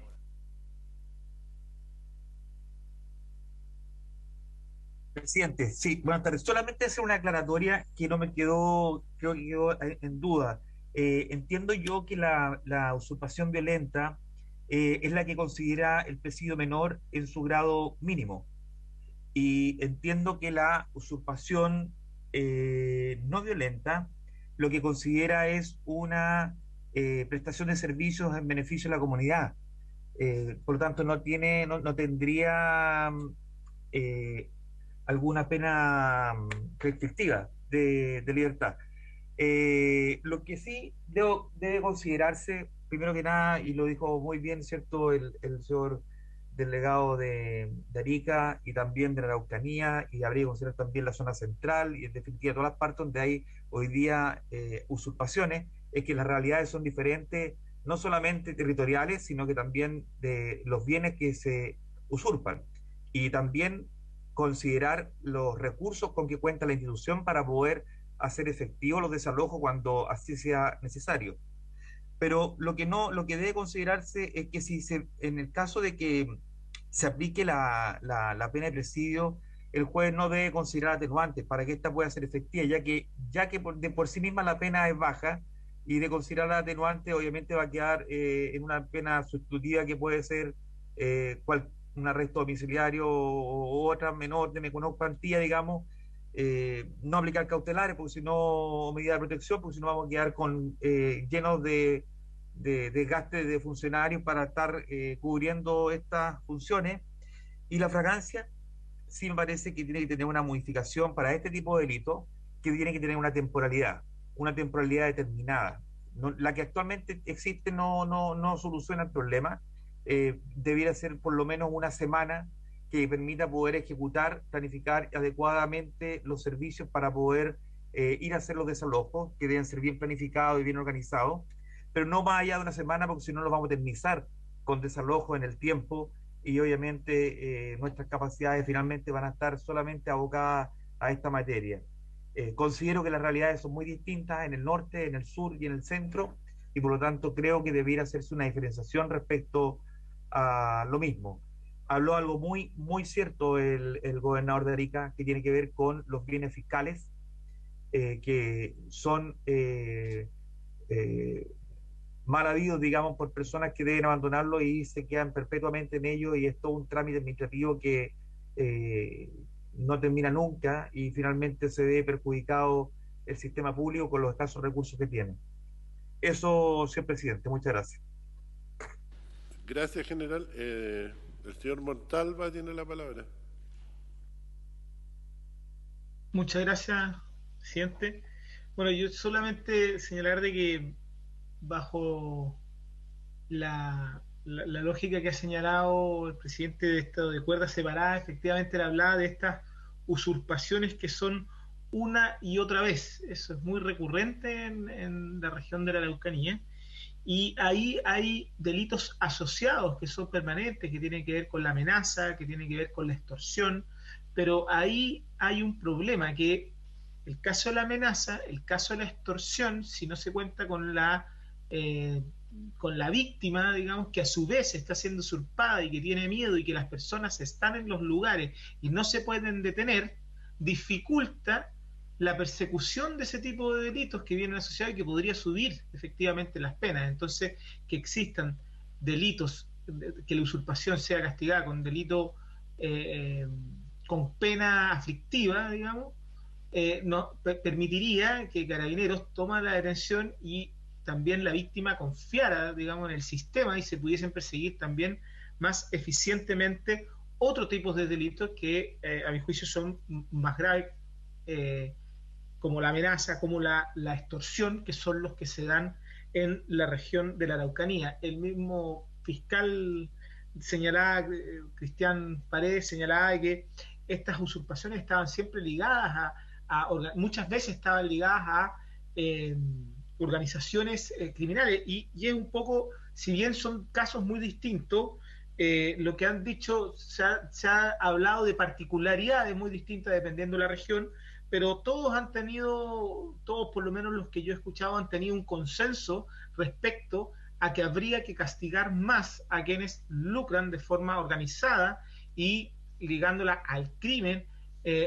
Presidente, sí, buenas tardes. Solamente hacer una aclaratoria que no me quedó, creo que quedó en duda. Entiendo yo que la usurpación violenta es la que considera el presidio menor en su grado mínimo. Y entiendo que la usurpación no violenta lo que considera es una prestación de servicios en beneficio de la comunidad. Por lo tanto, no tendría alguna pena restrictiva de libertad. Lo que sí debe considerarse, primero que nada, y lo dijo muy bien, ¿cierto?, el señor delegado de Arica y también de la Araucanía, y habría que considerar también la zona central y en definitiva todas las partes donde hay hoy día usurpaciones, es que las realidades son diferentes, no solamente territoriales, sino que también de los bienes que se usurpan. Y también considerar los recursos con que cuenta la institución para poder hacer efectivo los desalojos cuando así sea necesario. Pero lo que debe considerarse es que en el caso de que se aplique la pena de presidio, el juez no debe considerar atenuantes para que ésta pueda ser efectiva, ya que por sí misma la pena es baja, y de considerar la atenuante obviamente va a quedar en una pena sustitutiva que puede ser un arresto domiciliario o otra menor de menor cuantía, digamos, no aplicar cautelares porque si no, medidas de protección, porque si no vamos a quedar llenos de desgaste de funcionarios para estar cubriendo estas funciones. Y la fragancia sí me parece que tiene que tener una modificación para este tipo de delito, que tiene que tener una temporalidad determinada. La que actualmente existe no soluciona el problema. Debiera ser por lo menos una semana que permita poder ejecutar, planificar adecuadamente los servicios para poder ir a hacer los desalojos, que deben ser bien planificados y bien organizados, pero no más allá de una semana, porque si no los vamos a eternizar con desalojos en el tiempo, y obviamente nuestras capacidades finalmente van a estar solamente abocadas a esta materia. Considero que las realidades son muy distintas en el norte, en el sur y en el centro, y por lo tanto creo que debiera hacerse una diferenciación respecto a lo mismo. Habló algo muy, muy cierto el gobernador de Arica, que tiene que ver con los bienes fiscales, que son mal habidos, digamos, por personas que deben abandonarlo y se quedan perpetuamente en ello, y es todo un trámite administrativo que no termina nunca, y finalmente se ve perjudicado el sistema público con los escasos recursos que tiene. Eso, señor presidente, muchas gracias. Gracias, general. El señor Montalva tiene la palabra. Muchas gracias, presidente. Bueno, yo solamente señalar de que bajo la lógica que ha señalado el presidente de esto de cuerda separada, efectivamente él hablaba de estas usurpaciones que son una y otra vez. Eso es muy recurrente en la región de la Araucanía, y ahí hay delitos asociados que son permanentes, que tienen que ver con la amenaza, que tienen que ver con la extorsión, pero ahí hay un problema, que el caso de la amenaza, el caso de la extorsión, si no se cuenta con la víctima, digamos, que a su vez está siendo usurpada y que tiene miedo y que las personas están en los lugares y no se pueden detener, dificulta la persecución de ese tipo de delitos que vienen asociados y que podría subir efectivamente las penas. Entonces, que existan delitos, que la usurpación sea castigada con delito con pena aflictiva, digamos, permitiría que Carabineros tome la detención y también la víctima confiara, digamos, en el sistema, y se pudiesen perseguir también más eficientemente otros tipos de delitos que a mi juicio son más graves, como la amenaza, como la extorsión, que son los que se dan en la región de la Araucanía. El mismo fiscal señalaba, Cristian Paredes señalaba que estas usurpaciones estaban siempre ligadas muchas veces estaban ligadas a organizaciones criminales, y es un poco, si bien son casos muy distintos, lo que han dicho, se ha hablado de particularidades muy distintas dependiendo de la región, pero todos por lo menos los que yo he escuchado, han tenido un consenso respecto a que habría que castigar más a quienes lucran de forma organizada y ligándola al crimen,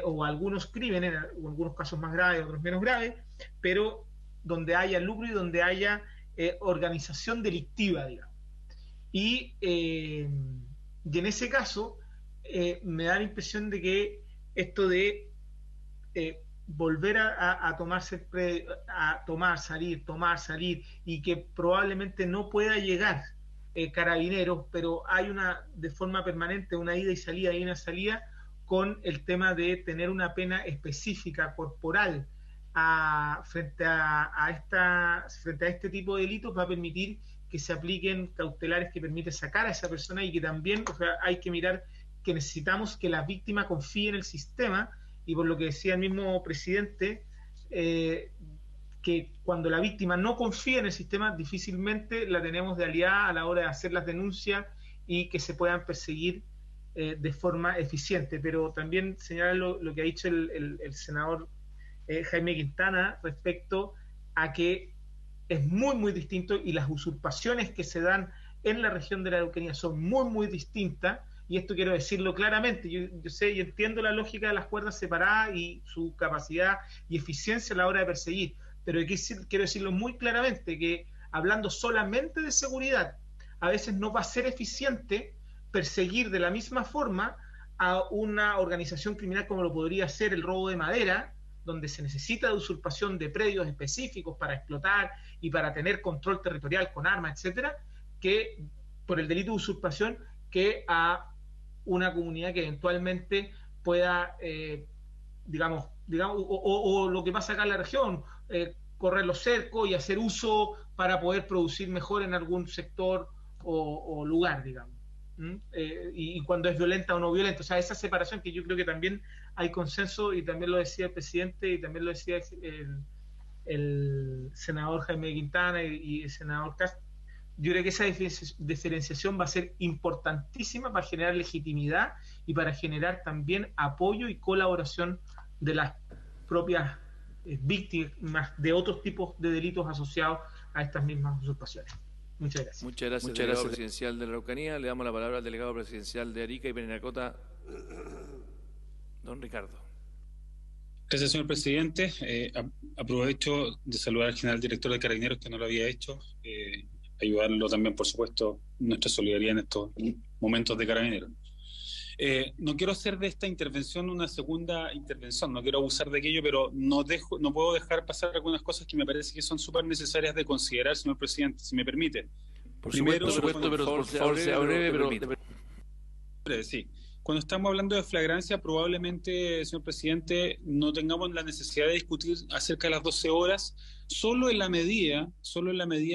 o a algunos crímenes, o algunos casos más graves, otros menos graves, pero donde haya lucro y donde haya organización delictiva, digamos. Y en ese caso me da la impresión de que esto de volver a tomar, salir, y que probablemente no pueda llegar Carabineros, pero hay de forma permanente una ida y una salida, con el tema de tener una pena específica corporal frente a este tipo de delitos, va a permitir que se apliquen cautelares que permiten sacar a esa persona, y que también, o sea, hay que mirar que necesitamos que la víctima confíe en el sistema, y por lo que decía el mismo presidente, que cuando la víctima no confía en el sistema, difícilmente la tenemos de aliada a la hora de hacer las denuncias y que se puedan perseguir de forma eficiente. Pero también señalar lo que ha dicho el senador Jaime Quintana respecto a que es muy, muy distinto, y las usurpaciones que se dan en la región de la Araucanía son muy, muy distintas, y esto quiero decirlo claramente. Yo sé y entiendo la lógica de las cuerdas separadas y su capacidad y eficiencia a la hora de perseguir, pero quiero decirlo muy claramente, que hablando solamente de seguridad, a veces no va a ser eficiente perseguir de la misma forma a una organización criminal como lo podría ser el robo de madera, donde se necesita de usurpación de predios específicos para explotar y para tener control territorial con armas, etcétera, que por el delito de usurpación, que a una comunidad que eventualmente pueda, digamos o lo que pasa acá en la región, correr los cercos y hacer uso para poder producir mejor en algún sector o lugar, digamos. Y cuando es violenta o no violenta, o sea, esa separación que yo creo que también hay consenso, y también lo decía el presidente, y también lo decía el senador Jaime Quintana y el senador Cast. Yo creo que esa diferenciación va a ser importantísima para generar legitimidad y para generar también apoyo y colaboración de las propias víctimas de otros tipos de delitos asociados a estas mismas usurpaciones. Muchas gracias. Muchas gracias, delegado presidencial de la Araucanía. Le damos la palabra al delegado presidencial de Arica y Parinacota, don Ricardo. Gracias, señor presidente. Aprovecho de saludar al general director de Carabineros, que no lo había hecho. Ayudarlo también, por supuesto, nuestra solidaridad en estos momentos de Carabineros. No quiero hacer de esta intervención una segunda intervención, no quiero abusar de aquello, pero no puedo dejar pasar algunas cosas que me parece que son súper necesarias de considerar, señor presidente, si me permite. Por supuesto, pero por favor sea breve, pero sí. Cuando estamos hablando de flagrancia, probablemente, señor presidente, no tengamos la necesidad de discutir acerca de las 12 horas, solo en la medida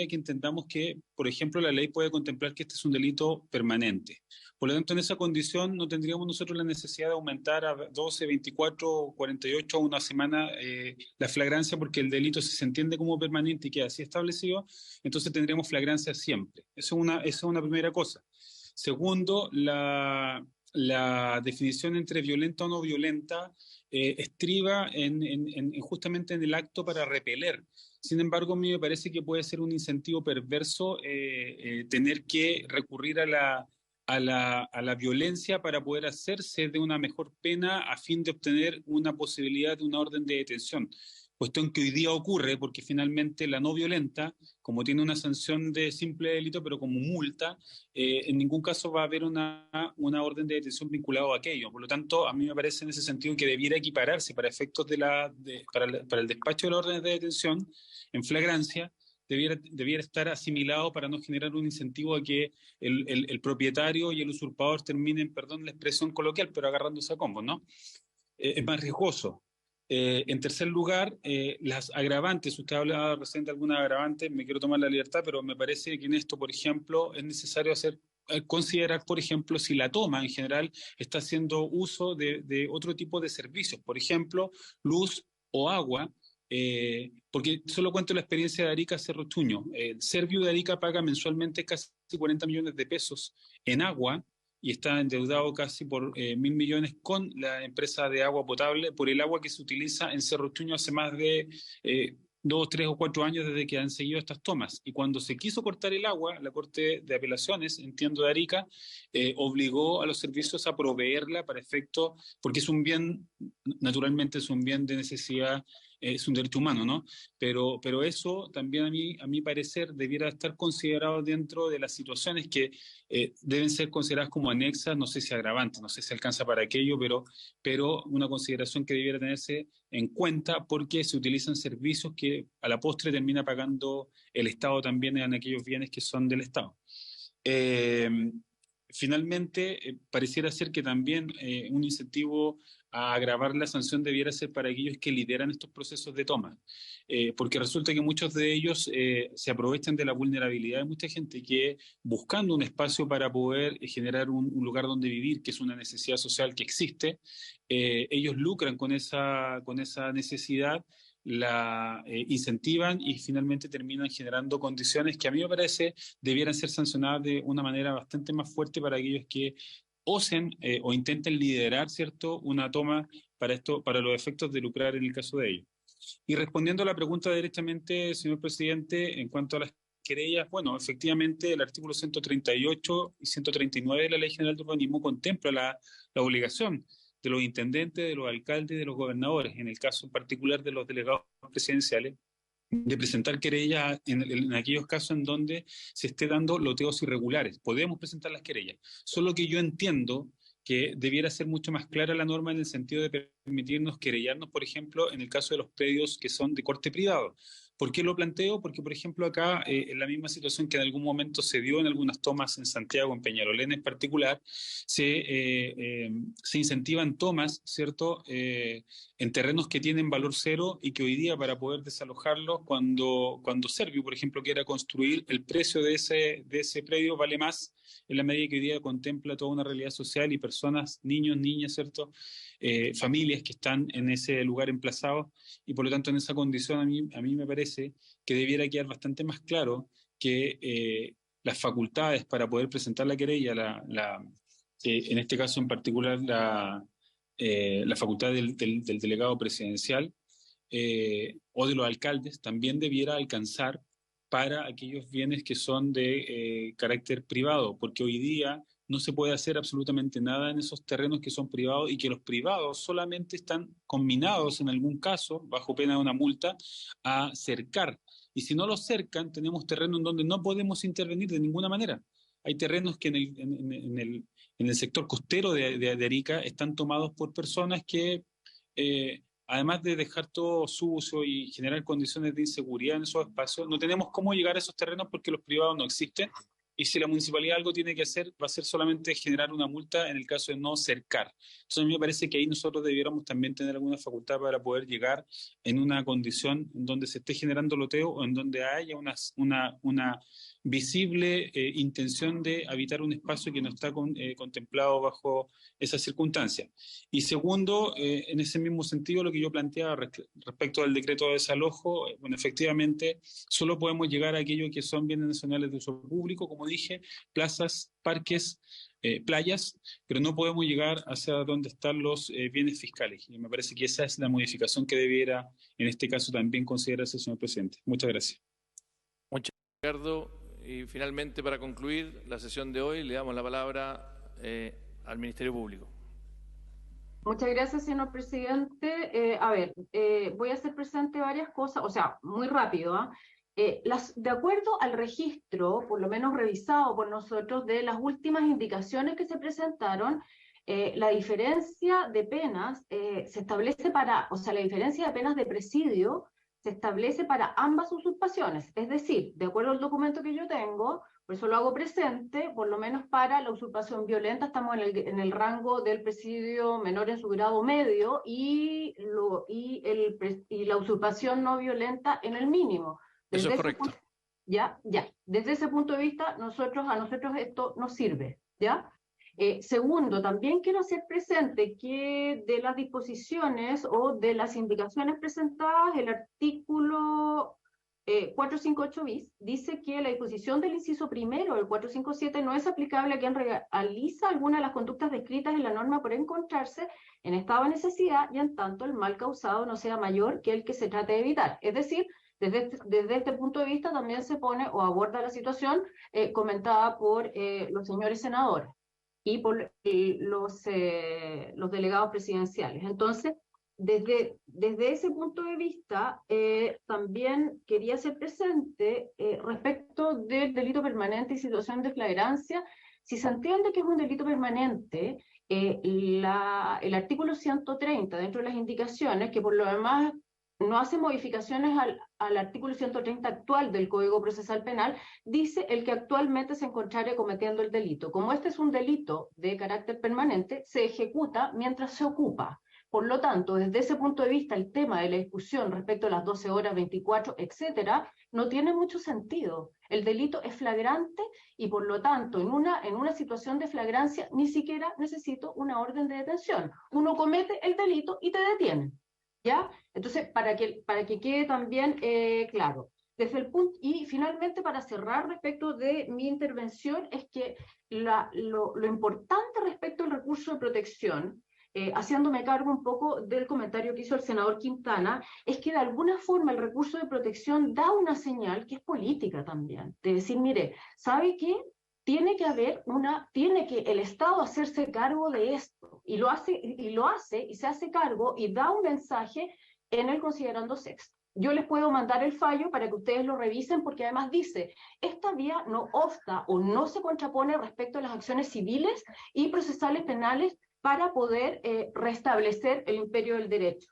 que entendamos que, por ejemplo, la ley puede contemplar que este es un delito permanente. Por lo tanto, en esa condición no tendríamos nosotros la necesidad de aumentar a 12, 24, 48 o una semana la flagrancia, porque el delito, si se entiende como permanente y queda así establecido, entonces tendríamos flagrancia siempre. Esa es una primera cosa. Segundo, la definición entre violenta o no violenta estriba justamente en el acto para repeler. Sin embargo, a mí me parece que puede ser un incentivo perverso tener que recurrir a la violencia para poder hacerse de una mejor pena a fin de obtener una posibilidad de una orden de detención. Cuestión que hoy día ocurre porque finalmente la no violenta, como tiene una sanción de simple delito, pero como multa, en ningún caso va a haber una orden de detención vinculada a aquello. Por lo tanto, a mí me parece en ese sentido que debiera equipararse para efectos para el despacho de las órdenes de detención en flagrancia, debiera estar asimilado para no generar un incentivo a que el propietario y el usurpador terminen, perdón la expresión coloquial, pero agarrándose a combos, ¿no? Es más riesgoso. En tercer lugar, las agravantes. Usted hablaba recién de algunas agravantes, me quiero tomar la libertad, pero me parece que en esto, por ejemplo, es necesario considerar, por ejemplo, si la toma en general está haciendo uso de otro tipo de servicios, por ejemplo, luz o agua, porque solo cuento la experiencia de Arica Cerro Chuño. El Serviu de Arica paga mensualmente casi 40 millones de pesos en agua, y está endeudado casi por 1.000 millones con la empresa de agua potable por el agua que se utiliza en Cerro Chuño hace más de 2, 3 o 4 años desde que han seguido estas tomas. Y cuando se quiso cortar el agua, la Corte de Apelaciones, entiendo de Arica, obligó a los servicios a proveerla para efecto, porque es un bien, naturalmente es un bien de necesidad, es un derecho humano, ¿no? Pero eso también a mi parecer debiera estar considerado dentro de las situaciones que deben ser consideradas como anexas, no sé si agravantes, no sé si alcanza para aquello, pero una consideración que debiera tenerse en cuenta porque se utilizan servicios que a la postre termina pagando el Estado también en aquellos bienes que son del Estado. finalmente, pareciera ser que también un incentivo a agravar la sanción debiera ser para aquellos que lideran estos procesos de toma, porque resulta que muchos de ellos se aprovechan de la vulnerabilidad de mucha gente que, buscando un espacio para poder generar un lugar donde vivir, que es una necesidad social que existe, ellos lucran con esa necesidad, la incentivan y finalmente terminan generando condiciones que a mí me parece debieran ser sancionadas de una manera bastante más fuerte para aquellos que osen o intenten liderar, ¿cierto?, una toma para los efectos de lucrar en el caso de ellos. Y respondiendo a la pregunta directamente, señor presidente, en cuanto a las querellas, bueno, efectivamente el artículo 138 y 139 de la Ley General de Urbanismo contempla la obligación de los intendentes, de los alcaldes y de los gobernadores, en el caso en particular de los delegados presidenciales, de presentar querellas en aquellos casos en donde se esté dando loteos irregulares. Podemos presentar las querellas. Solo que yo entiendo que debiera ser mucho más clara la norma en el sentido de permitirnos querellarnos, por ejemplo, en el caso de los predios que son de corte privado. ¿Por qué lo planteo? Porque, por ejemplo, acá, en la misma situación que en algún momento se dio en algunas tomas en Santiago, en Peñalolén en particular, se incentivan tomas, ¿cierto?, en terrenos que tienen valor cero y que hoy día, para poder desalojarlos, cuando Servio, por ejemplo, quiera construir, el precio de ese predio vale más en la medida que hoy día contempla toda una realidad social y personas, niños, niñas, ¿cierto?, familias que están en ese lugar emplazados, y por lo tanto en esa condición a mí me parece que debiera quedar bastante más claro que las facultades para poder presentar la querella, en este caso en particular la facultad del delegado presidencial o de los alcaldes, también debiera alcanzar para aquellos bienes que son de carácter privado, porque hoy día no se puede hacer absolutamente nada en esos terrenos que son privados y que los privados solamente están conminados en algún caso, bajo pena de una multa, a cercar. Y si no los cercan, tenemos terrenos en donde no podemos intervenir de ninguna manera. Hay terrenos que en el sector costero de Arica están tomados por personas que, además de dejar todo sucio y generar condiciones de inseguridad en esos espacios, no tenemos cómo llegar a esos terrenos porque los privados no existen. Y si la municipalidad algo tiene que hacer, va a ser solamente generar una multa en el caso de no cercar. Entonces a mí me parece que ahí nosotros debiéramos también tener alguna facultad para poder llegar en una condición en donde se esté generando loteo o en donde haya una visible intención de habitar un espacio que no está contemplado bajo esas circunstancias. Y segundo, en ese mismo sentido, lo que yo planteaba respecto al decreto de desalojo, bueno, efectivamente, solo podemos llegar a aquello que son bienes nacionales de uso público, como dije, plazas, parques, playas, pero no podemos llegar hacia donde están los bienes fiscales. Y me parece que esa es la modificación que debiera, en este caso, también considerarse, señor presidente. Muchas gracias. Muchas gracias, Ricardo. Y finalmente, para concluir la sesión de hoy, le damos la palabra al Ministerio Público. Muchas gracias, señor presidente. Voy a hacer presente varias cosas, o sea, muy rápido. De acuerdo al registro, por lo menos revisado por nosotros, de las últimas indicaciones que se presentaron, la diferencia de penas se establece la diferencia de penas de presidio se establece para ambas usurpaciones. Es decir, de acuerdo al documento que yo tengo, por eso lo hago presente, por lo menos para la usurpación violenta estamos en el rango del presidio menor en su grado medio y la usurpación no violenta en el mínimo. Eso es correcto. Desde ese punto de vista, a nosotros esto nos sirve, ¿ya? Segundo, también quiero hacer presente que de las disposiciones o de las indicaciones presentadas, el artículo 458 bis dice que la disposición del inciso primero del 457 no es aplicable a quien realiza alguna de las conductas descritas en la norma por encontrarse en estado de necesidad y en tanto el mal causado no sea mayor que el que se trate de evitar. Es decir, desde este punto de vista también se pone o aborda la situación comentada por los señores senadores y por los delegados presidenciales. Entonces, desde ese punto de vista, también quería hacer presente respecto del delito permanente y situación de flagrancia. Si se entiende que es un delito permanente, el artículo 130, dentro de las indicaciones, que por lo demás no hace modificaciones al artículo 130 actual del Código Procesal Penal, dice el que actualmente se encontrare cometiendo el delito. Como este es un delito de carácter permanente, se ejecuta mientras se ocupa. Por lo tanto, desde ese punto de vista, el tema de la discusión respecto a las 12 horas, 24, etcétera, no tiene mucho sentido. El delito es flagrante y, por lo tanto, en una situación de flagrancia, ni siquiera necesito una orden de detención. Uno comete el delito y te detienen, ¿ya? Entonces, para que quede también claro. Desde el punto, y finalmente, para cerrar respecto de mi intervención, es que lo importante respecto al recurso de protección, haciéndome cargo un poco del comentario que hizo el senador Quintana, es que de alguna forma el recurso de protección da una señal que es política también, de decir, mire, ¿sabe qué? Tiene que el Estado hacerse cargo de esto, y lo hace, y se hace cargo, y da un mensaje en el considerando sexto. Yo les puedo mandar el fallo para que ustedes lo revisen, porque además dice, esta vía no obsta o no se contrapone respecto a las acciones civiles y procesales penales para poder restablecer el imperio del derecho.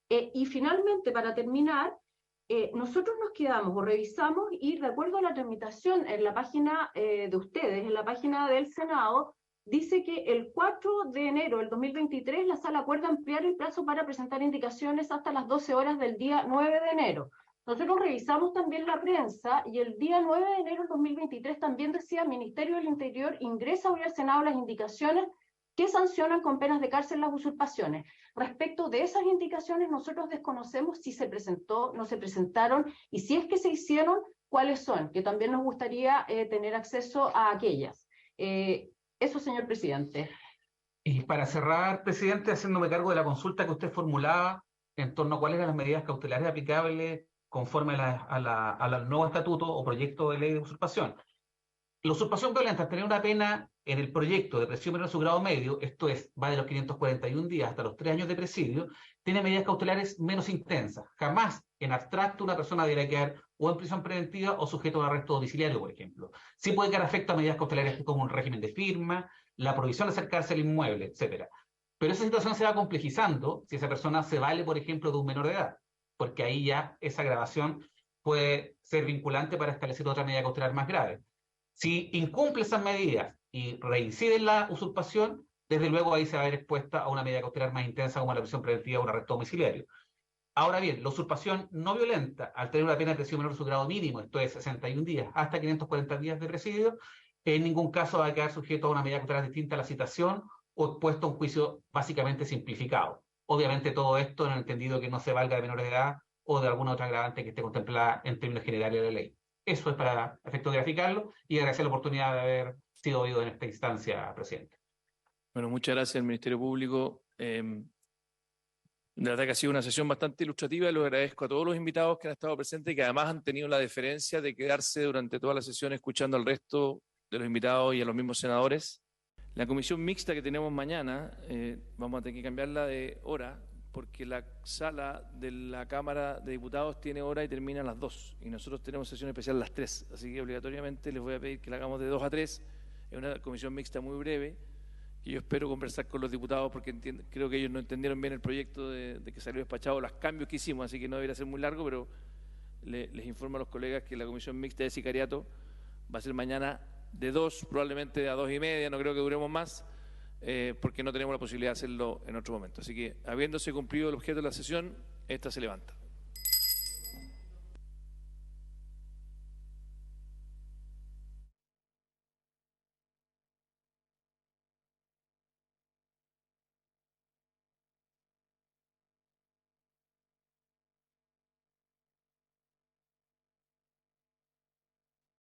Y finalmente, para terminar, nosotros nos quedamos o revisamos, y de acuerdo a la tramitación en la página de ustedes, en la página del Senado, dice que el 4 de enero del 2023 la Sala acuerda ampliar el plazo para presentar indicaciones hasta las 12 horas del día 9 de enero. Nosotros revisamos también la prensa, y el día 9 de enero del 2023 también decía, Ministerio del Interior ingresa hoy al Senado las indicaciones que sancionan con penas de cárcel las usurpaciones. Respecto de esas indicaciones, nosotros desconocemos si se presentó, no se presentaron, y si es que se hicieron, cuáles son, que también nos gustaría tener acceso a aquellas. Eso, señor presidente. Y para cerrar, presidente, haciéndome cargo de la consulta que usted formulaba en torno a cuáles eran las medidas cautelares aplicables conforme al nuevo estatuto o proyecto de ley de usurpación. La usurpación violenta, tener una pena en el proyecto de presidio menor a su grado medio, esto es, va de los 541 días hasta los 3 años de presidio, tiene medidas cautelares menos intensas. Jamás en abstracto una persona deberá quedar o en prisión preventiva o sujeto a un arresto domiciliario, por ejemplo. Sí puede quedar afecto a medidas cautelares como un régimen de firma, la prohibición de acercarse al inmueble, etc. Pero esa situación se va complejizando si esa persona se vale, por ejemplo, de un menor de edad, porque ahí ya esa agravación puede ser vinculante para establecer otra medida cautelar más grave. Si incumple esas medidas y reincide en la usurpación, desde luego ahí se va a ver expuesta a una medida cautelar más intensa como la prisión preventiva o un arresto domiciliario. Ahora bien, la usurpación no violenta, al tener una pena de presidio menor a su grado mínimo, esto es 61 días hasta 540 días de presidio, en ningún caso va a quedar sujeto a una medida cautelar distinta a la citación o expuesto a un juicio básicamente simplificado. Obviamente todo esto en el entendido que no se valga de menores de edad o de alguna otra agravante que esté contemplada en términos generales de la ley. Eso es para efecto de graficarlo, y agradecer la oportunidad de haber sido oído en esta instancia, presidente. Bueno, muchas gracias al Ministerio Público. De verdad que ha sido una sesión bastante ilustrativa, y lo agradezco a todos los invitados que han estado presentes y que además han tenido la deferencia de quedarse durante toda la sesión escuchando al resto de los invitados y a los mismos senadores. La comisión mixta que tenemos mañana, vamos a tener que cambiarla de hora, porque la sala de la Cámara de Diputados tiene hora y termina a las 2, y nosotros tenemos sesión especial a las 3, así que obligatoriamente les voy a pedir que la hagamos de 2 a 3, es una comisión mixta muy breve, y yo espero conversar con los diputados, porque creo que ellos no entendieron bien el proyecto de que salió despachado, los cambios que hicimos, así que no debería ser muy largo, pero les informo a los colegas que la comisión mixta de sicariato va a ser mañana de 2, probablemente a 2:30, no creo que duremos más, porque no tenemos la posibilidad de hacerlo en otro momento. Así que, habiéndose cumplido el objeto de la sesión, esta se levanta.